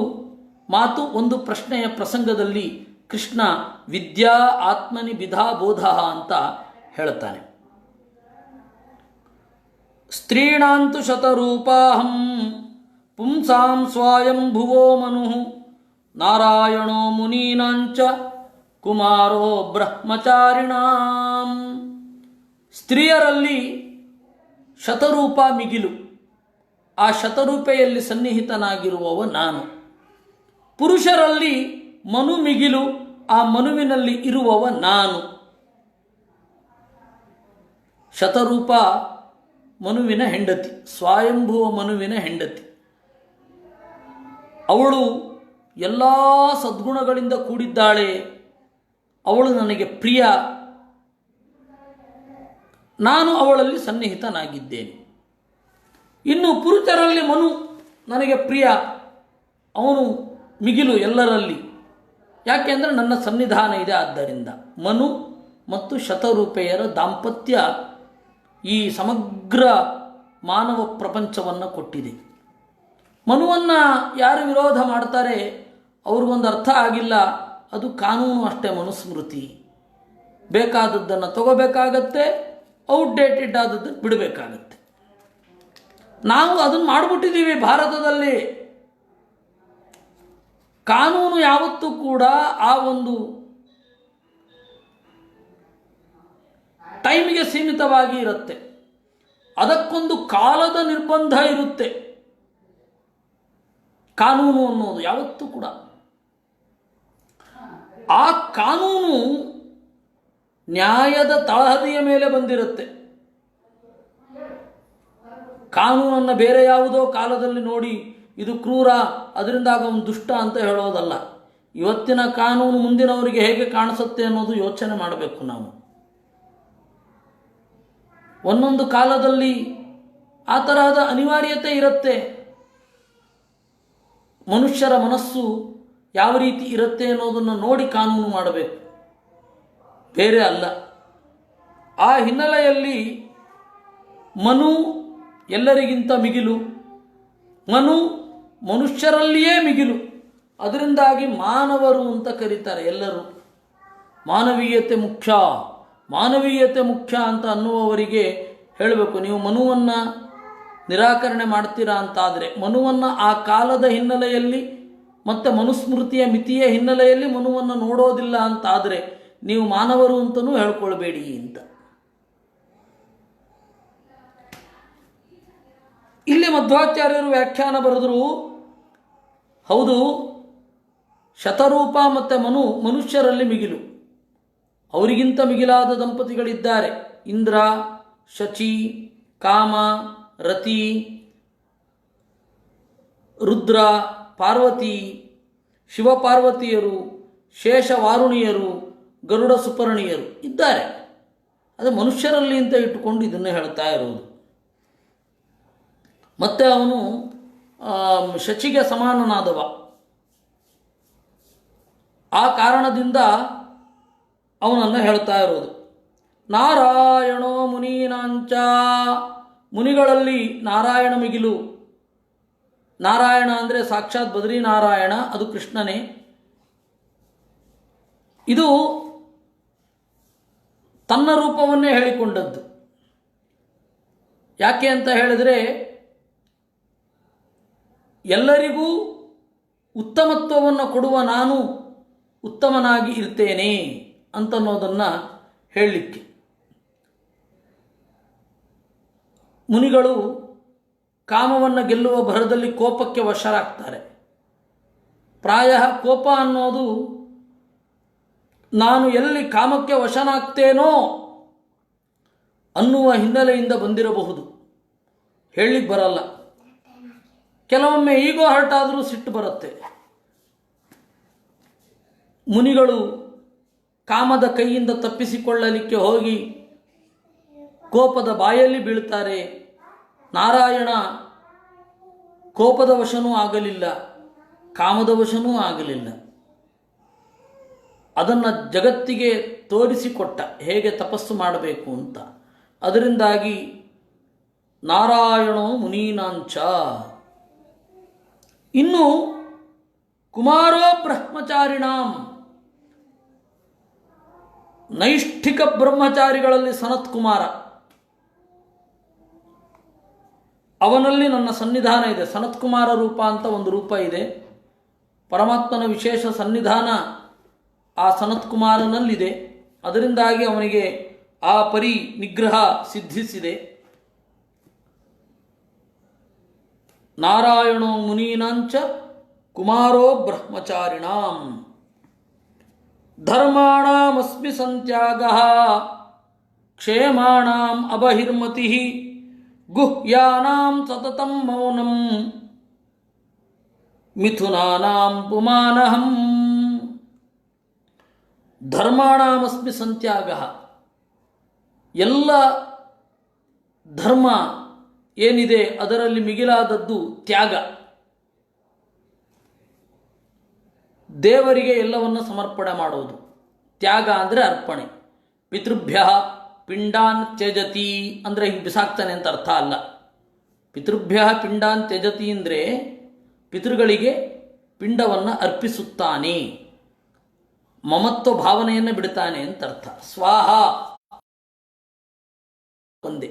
ಮಾತು, ಒಂದು ಪ್ರಶ್ನೆಯ ಪ್ರಸಂಗದಲ್ಲಿ ಕೃಷ್ಣ ವಿದ್ಯಾ ಆತ್ಮನಿ ವಿಧಾ ಬೋಧ ಅಂತ ಹೇಳ್ತಾನೆ. ಸ್ತ್ರೀಣಾಂತು ಶತರೂಪಾಹಂ ಪುಂಸಾಂ ಸ್ವಯಂಭುವೋ ಮನು ನಾರಾಯಣೋ ಮುನೀನಾಂಚ ಕುಮಾರೋ ಬ್ರಹ್ಮಚಾರಿಣಾಂ. ಸ್ತ್ರೀಯರಲ್ಲಿ ಶತರೂಪ ಮಿಗಿಲು, ಆ ಶತರೂಪೆಯಲ್ಲಿ ಸನ್ನಿಹಿತನಾಗಿರುವವ ನಾನು. ಪುರುಷರಲ್ಲಿ ಮನು ಮಿಗಿಲು, ಆ ಮನುವಿನಲ್ಲಿ ಇರುವವ ನಾನು. ಶತರೂಪ ಮನುವಿನ ಹೆಂಡತಿ, ಸ್ವಯಂಭುವ ಮನುವಿನ ಹೆಂಡತಿ. ಅವಳು ಎಲ್ಲ ಸದ್ಗುಣಗಳಿಂದ ಕೂಡಿದ್ದಾಳೆ, ಅವಳು ನನಗೆ ಪ್ರಿಯ, ನಾನು ಅವಳಲ್ಲಿ ಸನ್ನಿಹಿತನಾಗಿದ್ದೇನೆ. ಇನ್ನು ಪುರುಷರಲ್ಲಿ ಮನು ನನಗೆ ಪ್ರಿಯ, ಅವನು ಮಿಗಿಲು ಎಲ್ಲರಲ್ಲಿ. ಯಾಕೆಂದರೆ ನನ್ನ ಸನ್ನಿಧಾನ ಇದೆ. ಆದ್ದರಿಂದ ಮನು ಮತ್ತು ಶತರೂಪೆಯರ ದಾಂಪತ್ಯ ಈ ಸಮಗ್ರ ಮಾನವ ಪ್ರಪಂಚವನ್ನು ಕೊಟ್ಟಿದೆ. ಮನುವನ್ನು ಯಾರು ವಿರೋಧ ಮಾಡ್ತಾರೆ ಅವ್ರಿಗೊಂದು ಅರ್ಥ ಆಗಿಲ್ಲ, ಅದು ಕಾನೂನು ಅಷ್ಟೇ, ಮನುಸ್ಮೃತಿ. ಬೇಕಾದದ್ದನ್ನು ತಗೋಬೇಕಾಗತ್ತೆ, ಔಟ್ಡೇಟೆಡ್ ಆದದ್ದನ್ನು ಬಿಡಬೇಕಾಗತ್ತೆ. ನಾವು ಅದನ್ನು ಮಾಡಿಬಿಟ್ಟಿದ್ದೀವಿ ಭಾರತದಲ್ಲಿ. ಕಾನೂನು ಯಾವತ್ತೂ ಕೂಡ ಆ ಒಂದು ಟೈಮಿಗೆ ಸೀಮಿತವಾಗಿ ಇರುತ್ತೆ, ಅದಕ್ಕೊಂದು ಕಾಲದ ನಿರ್ಬಂಧ ಇರುತ್ತೆ. ಕಾನೂನು ಅನ್ನೋದು ಯಾವತ್ತೂ ಕೂಡ ಆ ಕಾನೂನು ನ್ಯಾಯದ ತಳಹದಿಯ ಮೇಲೆ ಬಂದಿರುತ್ತೆ. ಕಾನೂನನ್ನು ಬೇರೆ ಯಾವುದೋ ಕಾಲದಲ್ಲಿ ನೋಡಿ ಇದು ಕ್ರೂರ, ಅದರಿಂದಾಗ ಅವನು ದುಷ್ಟ ಅಂತ ಹೇಳೋದಲ್ಲ. ಇವತ್ತಿನ ಕಾನೂನು ಮುಂದಿನವರಿಗೆ ಹೇಗೆ ಕಾಣಿಸುತ್ತೆ ಅನ್ನೋದು ಯೋಚನೆ ಮಾಡಬೇಕು ನಾವು. ಒಂದೊಂದು ಕಾಲದಲ್ಲಿ ಆ ತರಹದ ಅನಿವಾರ್ಯತೆ ಇರುತ್ತೆ. ಮನುಷ್ಯರ ಮನಸ್ಸು ಯಾವ ರೀತಿ ಇರುತ್ತೆ ಅನ್ನೋದನ್ನು ನೋಡಿ ಕಾನೂನು ಮಾಡಬೇಕು, ಬೇರೆ ಅಲ್ಲ. ಆ ಹಿನ್ನೆಲೆಯಲ್ಲಿ ಮನು ಎಲ್ಲರಿಗಿಂತ ಮಿಗಿಲು, ಮನು ಮನುಷ್ಯರಲ್ಲಿಯೇ ಮಿಗಿಲು. ಅದರಿಂದಾಗಿ ಮಾನವರು ಅಂತ ಕರೀತಾರೆ ಎಲ್ಲರೂ. ಮಾನವೀಯತೆ ಮುಖ್ಯ, ಮಾನವೀಯತೆ ಮುಖ್ಯ ಅಂತ ಅನ್ನುವವರಿಗೆ ಹೇಳಬೇಕು, ನೀವು ಮನುವನ್ನು ನಿರಾಕರಣೆ ಮಾಡ್ತೀರಾ ಅಂತಾದರೆ, ಮನುವನ್ನು ಆ ಕಾಲದ ಹಿನ್ನೆಲೆಯಲ್ಲಿ ಮತ್ತು ಮನುಸ್ಮೃತಿಯ ಮಿತಿಯ ಹಿನ್ನೆಲೆಯಲ್ಲಿ ಮನುವನ್ನು ನೋಡೋದಿಲ್ಲ ಅಂತಾದರೆ ನೀವು ಮಾನವರು ಅಂತಲೂ ಹೇಳ್ಕೊಳ್ಬೇಡಿ ಅಂತ. ಇಲ್ಲಿ ಮಧ್ವಾಚಾರ್ಯರು ವ್ಯಾಖ್ಯಾನ ಬರೆದರು. ಹೌದು, ಶತರೂಪ ಮತ್ತು ಮನು ಮನುಷ್ಯರಲ್ಲಿ ಮಿಗಿಲು. ಅವರಿಗಿಂತ ಮಿಗಿಲಾದ ದಂಪತಿಗಳಿದ್ದಾರೆ. ಇಂದ್ರ, ಶಚಿ, ಕಾಮ, ರತಿ, ರುದ್ರ, ಪಾರ್ವತಿ, ಶಿವಪಾರ್ವತಿಯರು, ಶೇಷವಾರುಣಿಯರು, ಗರುಡ ಸುಪರ್ಣಿಯರು ಇದ್ದಾರೆ. ಅದು ಮನುಷ್ಯರಲ್ಲಿ ಅಂತ ಇಟ್ಟುಕೊಂಡು ಇದನ್ನು ಹೇಳ್ತಾ ಇರೋದು. ಮತ್ತು ಅವನು ಶಚಿಗೆ ಸಮಾನನಾದವ. ಆ ಕಾರಣದಿಂದ ಅವನನ್ನು ಹೇಳ್ತಾ ಇರೋದು. ನಾರಾಯಣೋ ಮುನೀನಾಂಚ, ಮುನಿಗಳಲ್ಲಿ ನಾರಾಯಣ ಮಿಗಿಲು. ನಾರಾಯಣ ಅಂದರೆ ಸಾಕ್ಷಾತ್ ಬದ್ರಿನಾರಾಯಣ, ಅದು ಕೃಷ್ಣನೇ. ಇದು ತನ್ನ ರೂಪವನ್ನೇ ಹೇಳಿಕೊಂಡದ್ದು. ಯಾಕೆ ಅಂತ ಹೇಳಿದರೆ, ಎಲ್ಲರಿಗೂ ಉತ್ತಮತ್ವವನ್ನು ಕೊಡುವ ನಾನು ಉತ್ತಮನಾಗಿ ಇರ್ತೇನೆ ಅಂತನ್ನೋದನ್ನು ಹೇಳಲಿಕ್ಕೆ. ಮುನಿಗಳು ಕಾಮವನ್ನು ಗೆಲ್ಲುವ ಭರದಲ್ಲಿ ಕೋಪಕ್ಕೆ ವಶರಾಗ್ತಾರೆ. ಪ್ರಾಯ ಕೋಪ ಅನ್ನೋದು ನಾನು ಎಲ್ಲಿ ಕಾಮಕ್ಕೆ ವಶನಾಗ್ತೇನೋ ಅನ್ನುವ ಹಿನ್ನೆಲೆಯಿಂದ ಬಂದಿರಬಹುದು, ಹೇಳಲಿಕ್ಕೆ ಬರಲ್ಲ. ಕೆಲವೊಮ್ಮೆ ಈಗೋ ಹರ್ಟಾದರೂ ಸಿಟ್ಟು ಬರುತ್ತೆ. ಮುನಿಗಳು ಕಾಮದ ಕೈಯಿಂದ ತಪ್ಪಿಸಿಕೊಳ್ಳಲಿಕ್ಕೆ ಹೋಗಿ ಕೋಪದ ಬಾಯಲ್ಲಿ ಬೀಳ್ತಾರೆ. ನಾರಾಯಣ ಕೋಪದ ವಶನೂ ಆಗಲಿಲ್ಲ, ಕಾಮದ ವಶನೂ ಆಗಲಿಲ್ಲ. ಅದನ್ನು ಜಗತ್ತಿಗೆ ತೋರಿಸಿಕೊಟ್ಟ, ಹೇಗೆ ತಪಸ್ಸು ಮಾಡಬೇಕು ಅಂತ. ಅದರಿಂದಾಗಿ ನಾರಾಯಣೋ ಮುನೀನಾಂಚ. ಇನ್ನು ಕುಮಾರೋ ಬ್ರಹ್ಮಚಾರಿಣಾಂ, ನೈಷ್ಠಿಕ ಬ್ರಹ್ಮಚಾರಿಗಳಲ್ಲಿ ಸನತ್ ಕುಮಾರ, ಅವನಲ್ಲಿ ನನ್ನ ಸನ್ನಿಧಾನ ಇದೆ. ಸನತ್ ಕುಮಾರ ರೂಪ ಅಂತ ಒಂದು ರೂಪ ಇದೆ. ಪರಮಾತ್ಮನ ವಿಶೇಷ ಸನ್ನಿಧಾನ ಆ ಸನತ್ ಕುಮಾರನಲ್ಲಿದೆ. ಅದರಿಂದಾಗಿ ಅವನಿಗೆ ಆ ಪರಿ ನಿಗ್ರಹ ಸಿದ್ಧಿಸಿದೆ. ನಾರಾಯಣೋ ಮುನೀನಾಂಚ ಕುಮಾರೋ ಬ್ರಹ್ಮಚಾರಿಣಾಂ. ಧರ್ಮಾಣಾಮಸ್ಮಿ ಸಂತ್ಯಾಗಃ ಕ್ಷೇಮಾಣಾಂ ಅಬಹಿರ್ಮತಿಃ ಗುಹ್ಯಾನಾಂ ಸತತಂ ಮೌನಂ ಮಿಥುನಾನಾಂ ಪುಮಾನಹಂ. ಧರ್ಮಾಣಾಮಸ್ಮಿ ಸಂತ್ಯಾಗಃ. ಎಲ್ಲ ಧರ್ಮ ಏನಿದೆ ಅದರಲ್ಲಿ ಮಿಗಿಲಾದದ್ದು ತ್ಯಾಗ. ದೇವರಿಗೆ ಎಲ್ಲವನ್ನು ಸಮರ್ಪಣೆ ಮಾಡುವುದು. ತ್ಯಾಗ ಅಂದರೆ ಅರ್ಪಣೆ. ಪಿತೃಭ್ಯ ಪಿಂಡಾನ್ ತ್ಯಜತಿ ಅಂದರೆ ಹಿಂಗೆ ಬಿಸಾಕ್ತಾನೆ ಅಂತ ಅರ್ಥ ಅಲ್ಲ. ಪಿತೃಭ್ಯ ಪಿಂಡಾನ್ ತ್ಯಜತಿ ಅಂದರೆ ಪಿತೃಗಳಿಗೆ ಪಿಂಡವನ್ನು ಅರ್ಪಿಸುತ್ತಾನೆ, ಮಮತ್ವ ಭಾವನೆಯನ್ನು ಬಿಡ್ತಾನೆ ಅಂತ ಅರ್ಥ. ಸ್ವಾಹ ಒಂದೇ.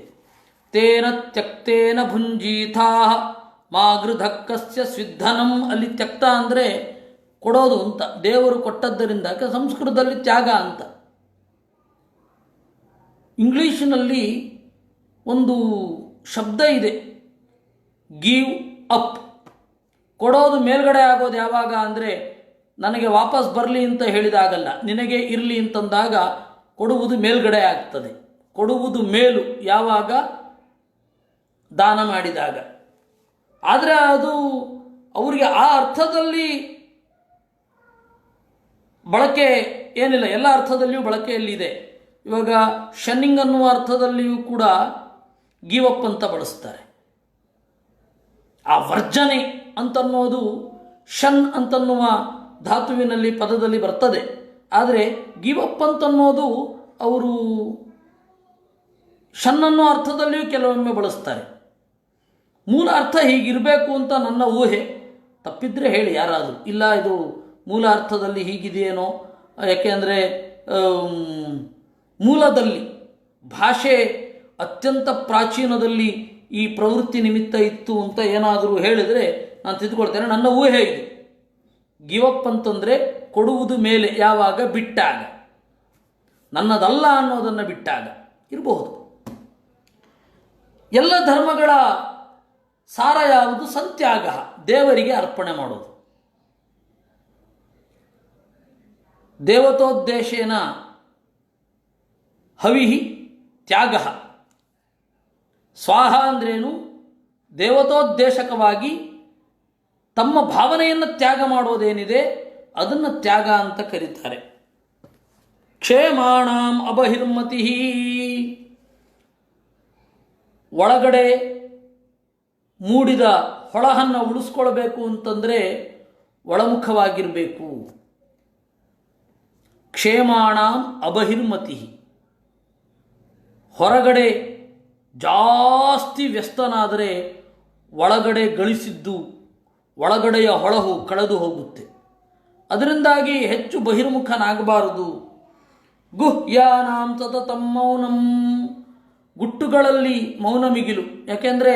ತೇನ ತ್ಯಕ್ತೇನ ಭುಂಜೀಥಾ ಮಾ ಗೃಧಕ್ಕಸ್ಯ ಸ್ವಿಧನಂ. ಅಲ್ಲಿ ತ್ಯಕ್ತ ಅಂದರೆ ಕೊಡೋದು ಅಂತ, ದೇವರು ಕೊಟ್ಟದ್ದರಿಂದ. ಸಂಸ್ಕೃತದಲ್ಲಿ ತ್ಯಾಗ ಅಂತ. ಇಂಗ್ಲೀಷಿನಲ್ಲಿ ಒಂದು ಶಬ್ದ ಇದೆ, ಗಿವ್ ಅಪ್. ಕೊಡೋದು ಮೇಲ್ಗಡೆ ಆಗೋದು ಯಾವಾಗ ಅಂದರೆ ನನಗೆ ವಾಪಸ್ ಬರಲಿ ಅಂತ ಹೇಳಿದಾಗಲ್ಲ, ನಿನಗೆ ಇರಲಿ ಅಂತಂದಾಗ ಕೊಡುವುದು ಮೇಲ್ಗಡೆ ಆಗ್ತದೆ. ಕೊಡುವುದು ಮೇಲು ಯಾವಾಗ? ದಾನ ಮಾಡಿದಾಗ. ಆದರೆ ಅದು ಅವರಿಗೆ ಆ ಅರ್ಥದಲ್ಲಿ ಬಳಕೆ ಏನಿಲ್ಲ, ಎಲ್ಲ ಅರ್ಥದಲ್ಲಿಯೂ ಬಳಕೆಯಲ್ಲಿದೆ. ಇವಾಗ ಶನ್ನಿಂಗ್ ಅನ್ನುವ ಅರ್ಥದಲ್ಲಿಯೂ ಕೂಡ ಗಿವ್ ಅಪ್ ಅಂತ ಬಳಸ್ತಾರೆ. ಆ ವರ್ಜನೆ ಅಂತನ್ನೋದು ಶನ್ ಅಂತನ್ನುವ ಧಾತುವಿನಲ್ಲಿ ಪದದಲ್ಲಿ ಬರ್ತದೆ. ಆದರೆ ಗಿವ್ ಅಪ್ ಅಂತನ್ನೋದು ಅವರು ಶನ್ ಅನ್ನೋ ಅರ್ಥದಲ್ಲಿಯೂ ಕೆಲವೊಮ್ಮೆ ಬಳಸ್ತಾರೆ. ಮೂಲ ಅರ್ಥ ಹೀಗಿರಬೇಕು ಅಂತ ನನ್ನ ಊಹೆ. ತಪ್ಪಿದ್ರೆ ಹೇಳಿ ಯಾರಾದರೂ. ಇಲ್ಲ ಇದು ಮೂಲ ಅರ್ಥದಲ್ಲಿ ಹೀಗಿದೆಯೇನೋ, ಯಾಕೆಂದರೆ ಮೂಲದಲ್ಲಿ ಭಾಷೆ ಅತ್ಯಂತ ಪ್ರಾಚೀನದಲ್ಲಿ ಈ ಪ್ರವೃತ್ತಿ ನಿಮಿತ್ತ ಇತ್ತು ಅಂತ ಏನಾದರೂ ಹೇಳಿದರೆ ನಾನು ತಿದ್ದುಕೊಳ್ತೇನೆ. ನನ್ನ ಊಹೆ ಇದು. ಗಿವ್ ಅಪ್ ಅಂತಂದರೆ ಕೊಡುವುದು ಮೇಲೆ, ಯಾವಾಗ? ಬಿಟ್ಟಾಗ, ನನ್ನದಲ್ಲ ಅನ್ನೋದನ್ನು ಬಿಟ್ಟಾಗ ಇರಬಹುದು. ಎಲ್ಲ ಧರ್ಮಗಳ ಸಾರ ಯಾವುದು? ಸಂತ್ಯಾಗ, ದೇವರಿಗೆ ಅರ್ಪಣೆ ಮಾಡೋದು. ದೇವತೋದ್ದೇಶೇನ ಹವಿಹಿ ತ್ಯಾಗ. ಸ್ವಾಹ ಅಂದ್ರೇನು? ದೇವತೋದ್ದೇಶಕವಾಗಿ ತಮ್ಮ ಭಾವನೆಯನ್ನು ತ್ಯಾಗ ಮಾಡೋದೇನಿದೆ ಅದನ್ನು ತ್ಯಾಗ ಅಂತ ಕರೀತಾರೆ. ಕ್ಷೇಮಾಣಾಂ ಅಬಹಿರ್ಮತಿ. ಒಳಗಡೆ ಮೂಡಿದ ಹೊಳಹನ್ನು ಉಳಿಸ್ಕೊಳ್ಬೇಕು ಅಂತಂದರೆ ಒಳಮುಖವಾಗಿರಬೇಕು. ಕ್ಷೇಮಾಣಾಂ ಅಬಹಿರ್ಮತಿ. ಹೊರಗಡೆ ಜಾಸ್ತಿ ವ್ಯಸ್ತನಾದರೆ ಒಳಗಡೆ ಗಳಿಸಿದ್ದು ಒಳಗಡೆಯ ಹೊಳಹು ಕಳೆದು ಹೋಗುತ್ತೆ. ಅದರಿಂದಾಗಿ ಹೆಚ್ಚು ಬಹಿರ್ಮುಖನಾಗಬಾರದು. ಗುಹ್ಯಾನಾಂ ಸತತಂ ಮೌನಂ. ಗುಟ್ಟುಗಳಲ್ಲಿ ಮೌನ ಮಿಗಿಲು. ಯಾಕೆಂದರೆ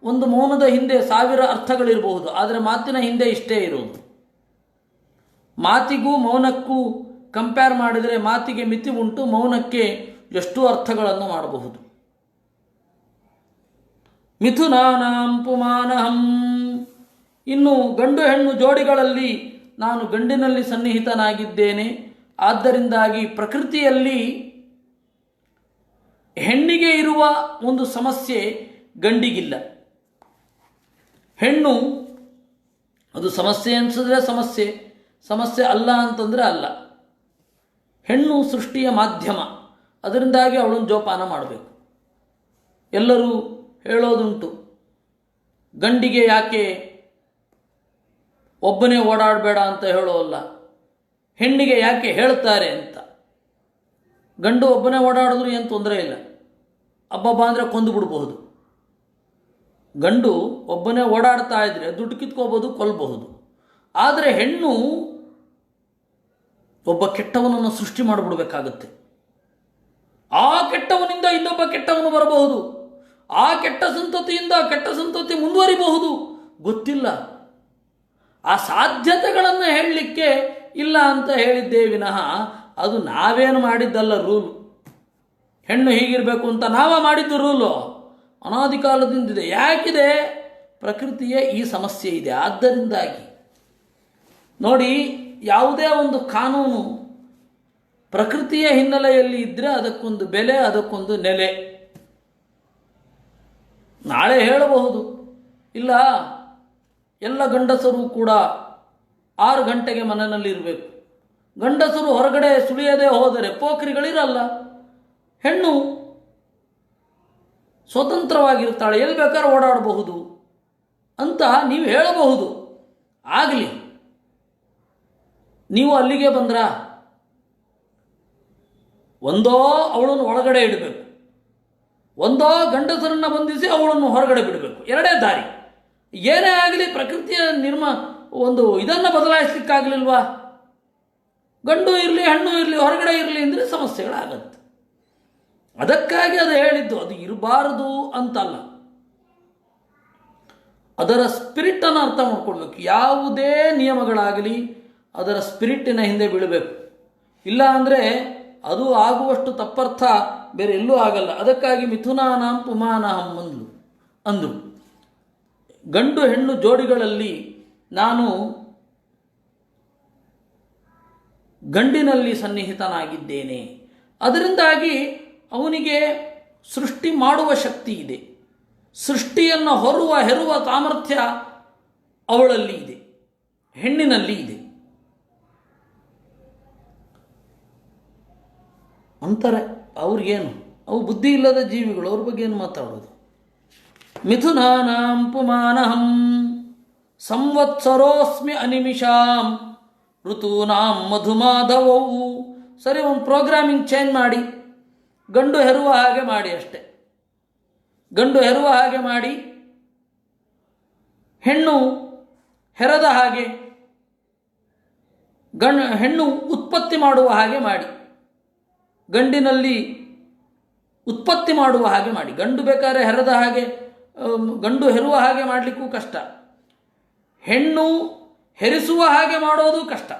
ಒಂದು ಮೌನದ ಹಿಂದೆ 1000 ಅರ್ಥಗಳಿರಬಹುದು, ಆದರೆ ಮಾತಿನ ಹಿಂದೆ ಇಷ್ಟೇ ಇರುವುದು. ಮಾತಿಗೂ ಮೌನಕ್ಕೂ ಕಂಪೇರ್ ಮಾಡಿದರೆ ಮಾತಿಗೆ ಮಿತಿ ಉಂಟು, ಮೌನಕ್ಕೆ ಎಷ್ಟು ಅರ್ಥಗಳನ್ನು ಮಾಡಬಹುದು. ಮಿಥುನಾನಾಂ ಪುಮಾನಹಂ. ಇನ್ನು ಗಂಡು ಹೆಣ್ಣು ಜೋಡಿಗಳಲ್ಲಿ ನಾನು ಗಂಡಿನಲ್ಲಿ ಸನ್ನಿಹಿತನಾಗಿದ್ದೇನೆ. ಆದ್ದರಿಂದಾಗಿ ಪ್ರಕೃತಿಯಲ್ಲಿ ಹೆಣ್ಣಿಗೆ ಇರುವ ಒಂದು ಸಮಸ್ಯೆ ಗಂಡಿಗಿಲ್ಲ. ಹೆಣ್ಣು ಅದು ಸಮಸ್ಯೆ ಅನಿಸಿದ್ರೆ ಸಮಸ್ಯೆ, ಸಮಸ್ಯೆ ಅಲ್ಲ ಅಂತಂದರೆ ಅಲ್ಲ. ಹೆಣ್ಣು ಸೃಷ್ಟಿಯ ಮಾಧ್ಯಮ, ಅದರಿಂದಾಗಿ ಅವಳನ್ನು ಜೋಪಾನ ಮಾಡಬೇಕು. ಎಲ್ಲರೂ ಹೇಳೋದುಂಟು, ಗಂಡಿಗೆ ಯಾಕೆ ಒಬ್ಬನೇ ಓಡಾಡಬೇಡ ಅಂತ ಹೇಳೋಲ್ಲ, ಹೆಣ್ಣಿಗೆ ಯಾಕೆ ಹೇಳ್ತಾರೆ ಅಂತ. ಗಂಡು ಒಬ್ಬನೇ ಓಡಾಡಿದ್ರು ಏನು ತೊಂದರೆ ಇಲ್ಲ, ಅಬ್ಬಬ್ಬ ಅಂದರೆ ಕೊಂದು ಬಿಡಬಹುದು. ಗಂಡು ಒಬ್ಬನೇ ಓಡಾಡ್ತಾ ಇದ್ರೆ ದುಡ್ಡು ಕಿತ್ಕೋಬೋದು, ಕೊಲ್ಲಬಹುದು. ಆದರೆ ಹೆಣ್ಣು ಒಬ್ಬ ಕೆಟ್ಟವನನ್ನು ಸೃಷ್ಟಿ ಮಾಡಿಬಿಡ್ಬೇಕಾಗತ್ತೆ. ಆ ಕೆಟ್ಟವನಿಂದ ಇನ್ನೊಬ್ಬ ಕೆಟ್ಟವನು ಬರಬಹುದು, ಆ ಕೆಟ್ಟ ಸಂತತಿಯಿಂದ ಕೆಟ್ಟ ಸಂತತಿ ಮುಂದುವರಿಬಹುದು, ಗೊತ್ತಿಲ್ಲ. ಆ ಸಾಧ್ಯತೆಗಳನ್ನು ಹೇಳಲಿಕ್ಕೆ ಇಲ್ಲ ಅಂತ ಹೇಳಿದ್ದೇ ವಿನಃ ಅದು ನಾವೇನು ಮಾಡಿದ್ದಲ್ಲ ರೂಲು. ಹೆಣ್ಣು ಹೀಗಿರಬೇಕು ಅಂತ ನಾವೇ ಮಾಡಿದ್ದು ರೂಲು, ಅನಾದಿ ಕಾಲದಿಂದಿದೆ. ಯಾಕಿದೆ? ಪ್ರಕೃತಿಯ ಈ ಸಮಸ್ಯೆ ಇದೆ. ಆದ್ದರಿಂದಾಗಿ ನೋಡಿ, ಯಾವುದೇ ಒಂದು ಕಾನೂನು ಪ್ರಕೃತಿಯ ಹಿನ್ನೆಲೆಯಲ್ಲಿ ಇದ್ದರೆ ಅದಕ್ಕೊಂದು ಬೆಲೆ, ಅದಕ್ಕೊಂದು ನೆಲೆ. ನಾಳೆ ಹೇಳಬಹುದು, ಇಲ್ಲ ಎಲ್ಲ ಗಂಡಸರು ಕೂಡ 6 ಗಂಟೆಗೆ ಮನೆಯಲ್ಲಿ ಇರಬೇಕು. ಗಂಡಸರು ಹೊರಗಡೆ ಸುಳಿಯದೆ ಹೋದರೆ ಪೋಖರಿಗಳಿರಲ್ಲ. ಹೆಣ್ಣು ಸ್ವತಂತ್ರವಾಗಿರ್ತಾಳೆ, ಎಲ್ಲಿ ಬೇಕಾದ್ರೂ ಓಡಾಡಬಹುದು ಅಂತ ನೀವು ಹೇಳಬಹುದು. ಆಗಲಿ, ನೀವು ಅಲ್ಲಿಗೆ ಬಂದ್ರ, ಒಂದೋ ಅವಳನ್ನು ಒಳಗಡೆ ಇಡಬೇಕು, ಒಂದೋ ಗಂಡಸರನ್ನು ಬಂಧಿಸಿ ಅವಳನ್ನು ಹೊರಗಡೆ ಬಿಡಬೇಕು. ಎರಡೇ ದಾರಿ. ಏನೇ ಆಗಲಿ ಪ್ರಕೃತಿಯ ಒಂದು ಇದನ್ನು ಬದಲಾಯಿಸ್ಲಿಕ್ಕಾಗಲಿಲ್ವಾ? ಗಂಡು ಇರಲಿ ಹೆಣ್ಣು ಇರಲಿ ಹೊರಗಡೆ ಇರಲಿ ಅಂದರೆ ಸಮಸ್ಯೆಗಳಾಗತ್ತೆ. ಅದಕ್ಕಾಗಿ ಅದು ಹೇಳಿದ್ದು, ಅದು ಇರಬಾರದು ಅಂತಲ್ಲ, ಅದರ ಸ್ಪಿರಿಟನ್ನು ಅರ್ಥ ಮಾಡ್ಕೊಳ್ಬೇಕು. ಯಾವುದೇ ನಿಯಮಗಳಾಗಲಿ ಅದರ ಸ್ಪಿರಿಟ್ಟಿನ ಹಿಂದೆ ಬೀಳಬೇಕು. ಇಲ್ಲ ಅಂದರೆ ಅದು ಆಗುವಷ್ಟು ತಪ್ಪರ್ಥ ಬೇರೆ ಎಲ್ಲೂ ಆಗಲ್ಲ. ಅದಕ್ಕಾಗಿ ಮಿಥುನಾನಾಂ ಪುಮಾನಹಂ ಅಂದರು. ಗಂಡು ಹೆಣ್ಣು ಜೋಡಿಗಳಲ್ಲಿ ನಾನು ಗಂಡಿನಲ್ಲಿ ಸನ್ನಿಹಿತನಾಗಿದ್ದೇನೆ. ಅದರಿಂದಾಗಿ ಅವನಿಗೆ ಸೃಷ್ಟಿ ಮಾಡುವ ಶಕ್ತಿ ಇದೆ. ಸೃಷ್ಟಿಯನ್ನು ಹೆರುವ ಸಾಮರ್ಥ್ಯ ಅವಳಲ್ಲಿ ಇದೆ, ಹೆಣ್ಣಿನಲ್ಲಿ ಇದೆ ಅಂತಾರೆ. ಅವ್ರಿಗೇನು, ಅವು ಬುದ್ಧಿ ಇಲ್ಲದ ಜೀವಿಗಳು, ಅವ್ರ ಬಗ್ಗೆ ಏನು ಮಾತಾಡೋದು. ಮಿಥುನಾನಾಂ ಪುಮಾನಹಂ ಸಂವತ್ಸರೋಸ್ಮಿ ಅನಿಮಿಷಾಂ ಋತೂನಾಂ ಮಧುಮಾಧವೌ. ಸರಿ, ಒಂದು ಪ್ರೋಗ್ರಾಮಿಂಗ್ ಚೇಂಜ್ ಮಾಡಿ, ಗಂಡು ಹೆರುವ ಹಾಗೆ ಮಾಡಿ ಅಷ್ಟೆ. ಗಂಡು ಹೆರುವ ಹಾಗೆ ಮಾಡಿ, ಹೆಣ್ಣು ಹೆರದ ಹಾಗೆ, ಹೆಣ್ಣು ಉತ್ಪತ್ತಿ ಮಾಡುವ ಹಾಗೆ ಮಾಡಿ, ಗಂಡಿನಲ್ಲಿ ಉತ್ಪತ್ತಿ ಮಾಡುವ ಹಾಗೆ ಮಾಡಿ. ಗಂಡು ಬೇಕಾದ್ರೆ ಹೆರದ ಹಾಗೆ, ಗಂಡು ಹೆರುವ ಹಾಗೆ ಮಾಡಲಿಕ್ಕೂ ಕಷ್ಟ, ಹೆಣ್ಣು ಹೆರಿಸುವ ಹಾಗೆ ಮಾಡೋದು ಕಷ್ಟ.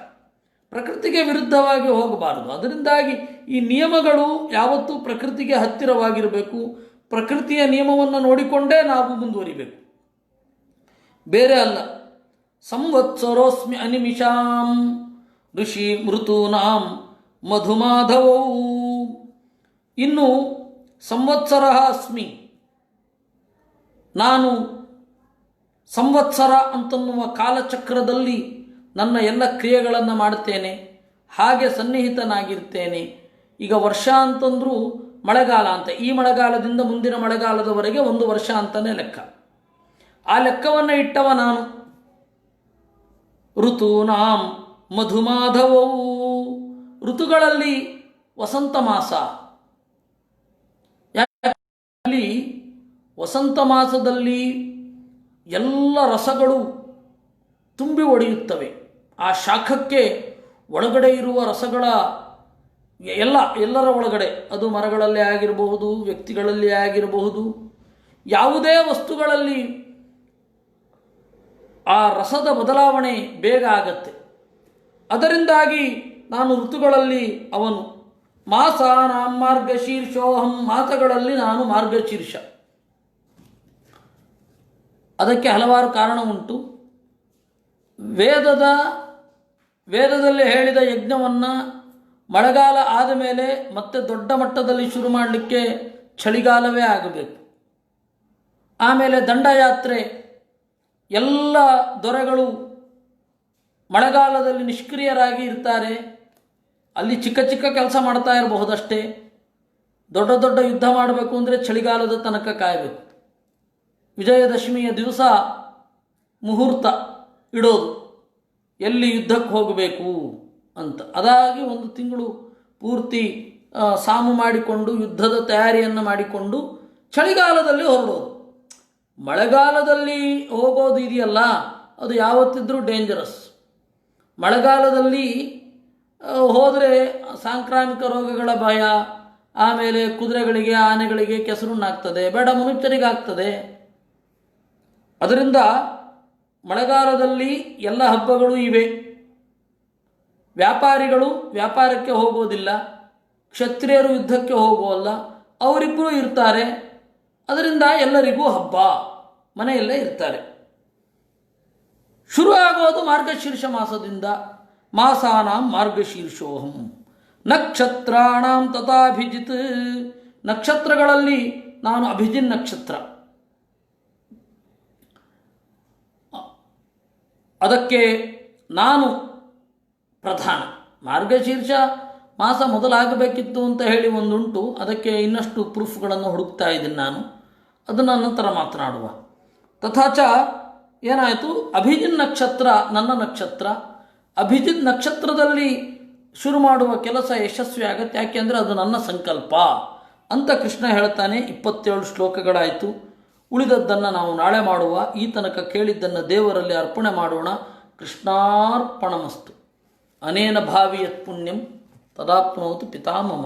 ಪ್ರಕೃತಿಗೆ ವಿರುದ್ಧವಾಗಿ ಹೋಗಬಾರದು. ಅದರಿಂದಾಗಿ ಈ ನಿಯಮಗಳು ಯಾವತ್ತೂ ಪ್ರಕೃತಿಗೆ ಹತ್ತಿರವಾಗಿರಬೇಕು. ಪ್ರಕೃತಿಯ ನಿಯಮವನ್ನು ನೋಡಿಕೊಂಡೇ ನಾವು ಮುಂದುವರಿಬೇಕು, ಬೇರೆ ಅಲ್ಲ. ಸಂವತ್ಸರೋಸ್ಮಿ ಅನಿಮಿಷಾಂ ಋಷಿ ಮೃತೂನಾಂ ಮಧುಮಾಧವೌ. ಇನ್ನು ಸಂವತ್ಸರ ಅಸ್ಮಿ, ನಾನು ಸಂವತ್ಸರ ಅಂತನ್ನುವ ಕಾಲಚಕ್ರದಲ್ಲಿ ನನ್ನ ಎಲ್ಲ ಕ್ರಿಯೆಗಳನ್ನು ಮಾಡ್ತೇನೆ, ಹಾಗೆ ಸನ್ನಿಹಿತನಾಗಿರ್ತೇನೆ. ಈಗ ವರ್ಷ ಅಂತಂದರೂ ಮಳೆಗಾಲ ಅಂತ, ಈ ಮಳೆಗಾಲದಿಂದ ಮುಂದಿನ ಮಳೆಗಾಲದವರೆಗೆ 1 ವರ್ಷ ಅಂತಲೇ ಲೆಕ್ಕ. ಆ ಲೆಕ್ಕವನ್ನು ಇಟ್ಟವ ನಾನು. ಋತೂನಾಂ ಮಧುಮಾಧವೌ. ಋತುಗಳಲ್ಲಿ ವಸಂತ ಮಾಸ, ಅಲ್ಲಿ ವಸಂತ ಮಾಸದಲ್ಲಿ ಎಲ್ಲ ರಸಗಳು ತುಂಬಿ ಒಡೆಯುತ್ತವೆ. ಆ ಶಾಖಕ್ಕೆ ಒಳಗಡೆ ಇರುವ ರಸಗಳ ಎಲ್ಲರ ಒಳಗಡೆ, ಅದು ಮರಗಳಲ್ಲೇ ಆಗಿರಬಹುದು, ವ್ಯಕ್ತಿಗಳಲ್ಲೇ ಆಗಿರಬಹುದು, ಯಾವುದೇ ವಸ್ತುಗಳಲ್ಲಿ ಆ ರಸದ ಬದಲಾವಣೆ ಬೇಗ ಆಗತ್ತೆ. ಅದರಿಂದಾಗಿ ನಾನು ಋತುಗಳಲ್ಲಿ ಅವನು ಮಾಸಾನಾಂ ಮಾರ್ಗಶೀರ್ಷೋಹಂ, ಮಾಸಗಳಲ್ಲಿ ನಾನು ಮಾರ್ಗಶೀರ್ಷ. ಅದಕ್ಕೆ ಹಲವಾರು ಕಾರಣ ಉಂಟು. ವೇದದಲ್ಲಿ ಹೇಳಿದ ಯಜ್ಞವನ್ನು ಮಳೆಗಾಲ ಆದ ಮೇಲೆ ಮತ್ತೆ ದೊಡ್ಡ ಮಟ್ಟದಲ್ಲಿ ಶುರು ಮಾಡಲಿಕ್ಕೆ ಚಳಿಗಾಲವೇ ಆಗಬೇಕು. ಆಮೇಲೆ ದಂಡಯಾತ್ರೆ, ಎಲ್ಲ ದೊರೆಗಳು ಮಳೆಗಾಲದಲ್ಲಿ ನಿಷ್ಕ್ರಿಯರಾಗಿ ಇರ್ತಾರೆ. ಅಲ್ಲಿ ಚಿಕ್ಕ ಚಿಕ್ಕ ಕೆಲಸ ಮಾಡ್ತಾ ಇರಬಹುದಷ್ಟೇ. ದೊಡ್ಡ ದೊಡ್ಡ ಯುದ್ಧ ಮಾಡಬೇಕು ಅಂದರೆ ಚಳಿಗಾಲದ ತನಕ ಕಾಯಬೇಕು. ವಿಜಯದಶಮಿಯ ದಿವಸ ಮುಹೂರ್ತ ಇಡೋದು, ಎಲ್ಲಿ ಯುದ್ಧಕ್ಕೆ ಹೋಗಬೇಕು ಅಂತ. ಅದಾಗಿ ಒಂದು ತಿಂಗಳು ಪೂರ್ತಿ ಸಾಮು ಮಾಡಿಕೊಂಡು ಯುದ್ಧದ ತಯಾರಿಯನ್ನು ಮಾಡಿಕೊಂಡು ಚಳಿಗಾಲದಲ್ಲಿ ಹೊರಡೋದು. ಮಳೆಗಾಲದಲ್ಲಿ ಹೋಗೋದು ಇದೆಯಲ್ಲ, ಅದು ಯಾವತ್ತಿದ್ರೂ ಡೇಂಜರಸ್. ಮಳೆಗಾಲದಲ್ಲಿ ಹೋದರೆ ಸಾಂಕ್ರಾಮಿಕ ರೋಗಗಳ ಭಯ, ಆಮೇಲೆ ಕುದುರೆಗಳಿಗೆ ಆನೆಗಳಿಗೆ ಕೆಸರುಣ್ಣಾಗ್ತದೆ, ಬೇಡ ಮನುಷ್ಯರಿಗಾಗ್ತದೆ. ಅದರಿಂದ ಮಳೆಗಾಲದಲ್ಲಿ ಎಲ್ಲ ಹಬ್ಬಗಳು ಇವೆ. ವ್ಯಾಪಾರಿಗಳು ವ್ಯಾಪಾರಕ್ಕೆ ಹೋಗೋದಿಲ್ಲ, ಕ್ಷತ್ರಿಯರು ಯುದ್ಧಕ್ಕೆ ಹೋಗೋಲ್ಲ, ಅವರಿಬ್ಬರು ಇರ್ತಾರೆ. ಅದರಿಂದ ಎಲ್ಲರಿಗೂ ಹಬ್ಬ, ಮನೆಯಲ್ಲೇ ಇರ್ತಾರೆ. ಶುರು ಆಗೋದು ಮಾರ್ಗಶೀರ್ಷ ಮಾಸದಿಂದ. ಮಾಸಾನಾಂ ಮಾರ್ಗಶೀರ್ಷೋಹಂ ನಕ್ಷತ್ರಾಣಾಂ ತಥಾಭಿಜಿತ್, ನಕ್ಷತ್ರಗಳಲ್ಲಿ ನಾನು ಅಭಿಜಿನ್ ನಕ್ಷತ್ರ. ಅದಕ್ಕೆ ನಾನು ಪ್ರಧಾನ. ಮಾರ್ಗಶೀರ್ಷ ಮಾಸ ಮೊದಲಾಗಬೇಕಿತ್ತು ಅಂತ ಹೇಳಿ ಒಂದುಂಟು, ಅದಕ್ಕೆ ಇನ್ನಷ್ಟು ಪ್ರೂಫ್ಗಳನ್ನು ಹುಡುಕ್ತಾ ಇದ್ದೀನಿ ನಾನು, ಅದನ್ನು ನಂತರ ಮಾತನಾಡುವ. ತಥಾಚ ಏನಾಯಿತು, ಅಭಿಜಿನ್ ನಕ್ಷತ್ರ ನನ್ನ ನಕ್ಷತ್ರ. ಅಭಿಜಿತ್ ನಕ್ಷತ್ರದಲ್ಲಿ ಶುರು ಮಾಡುವ ಕೆಲಸ ಯಶಸ್ವಿ ಆಗತ್ತೆ. ಯಾಕೆಂದರೆ ಅದು ನನ್ನ ಸಂಕಲ್ಪ ಅಂತ ಕೃಷ್ಣ ಹೇಳ್ತಾನೆ. 27 ಶ್ಲೋಕಗಳಾಯಿತು. ಉಳಿದದ್ದನ್ನು ನಾವು ನಾಳೆ ಮಾಡುವ. ಈ ತನಕ ಕೇಳಿದ್ದನ್ನು ದೇವರಲ್ಲಿ ಅರ್ಪಣೆ ಮಾಡೋಣ. ಕೃಷ್ಣಾರ್ಪಣಮಸ್ತು. ಅನೇನ ಭಾವಿ ಯತ್ ಪುಣ್ಯಂ ತದಾಪ್ನೋತು ಪಿತಾಮಮ.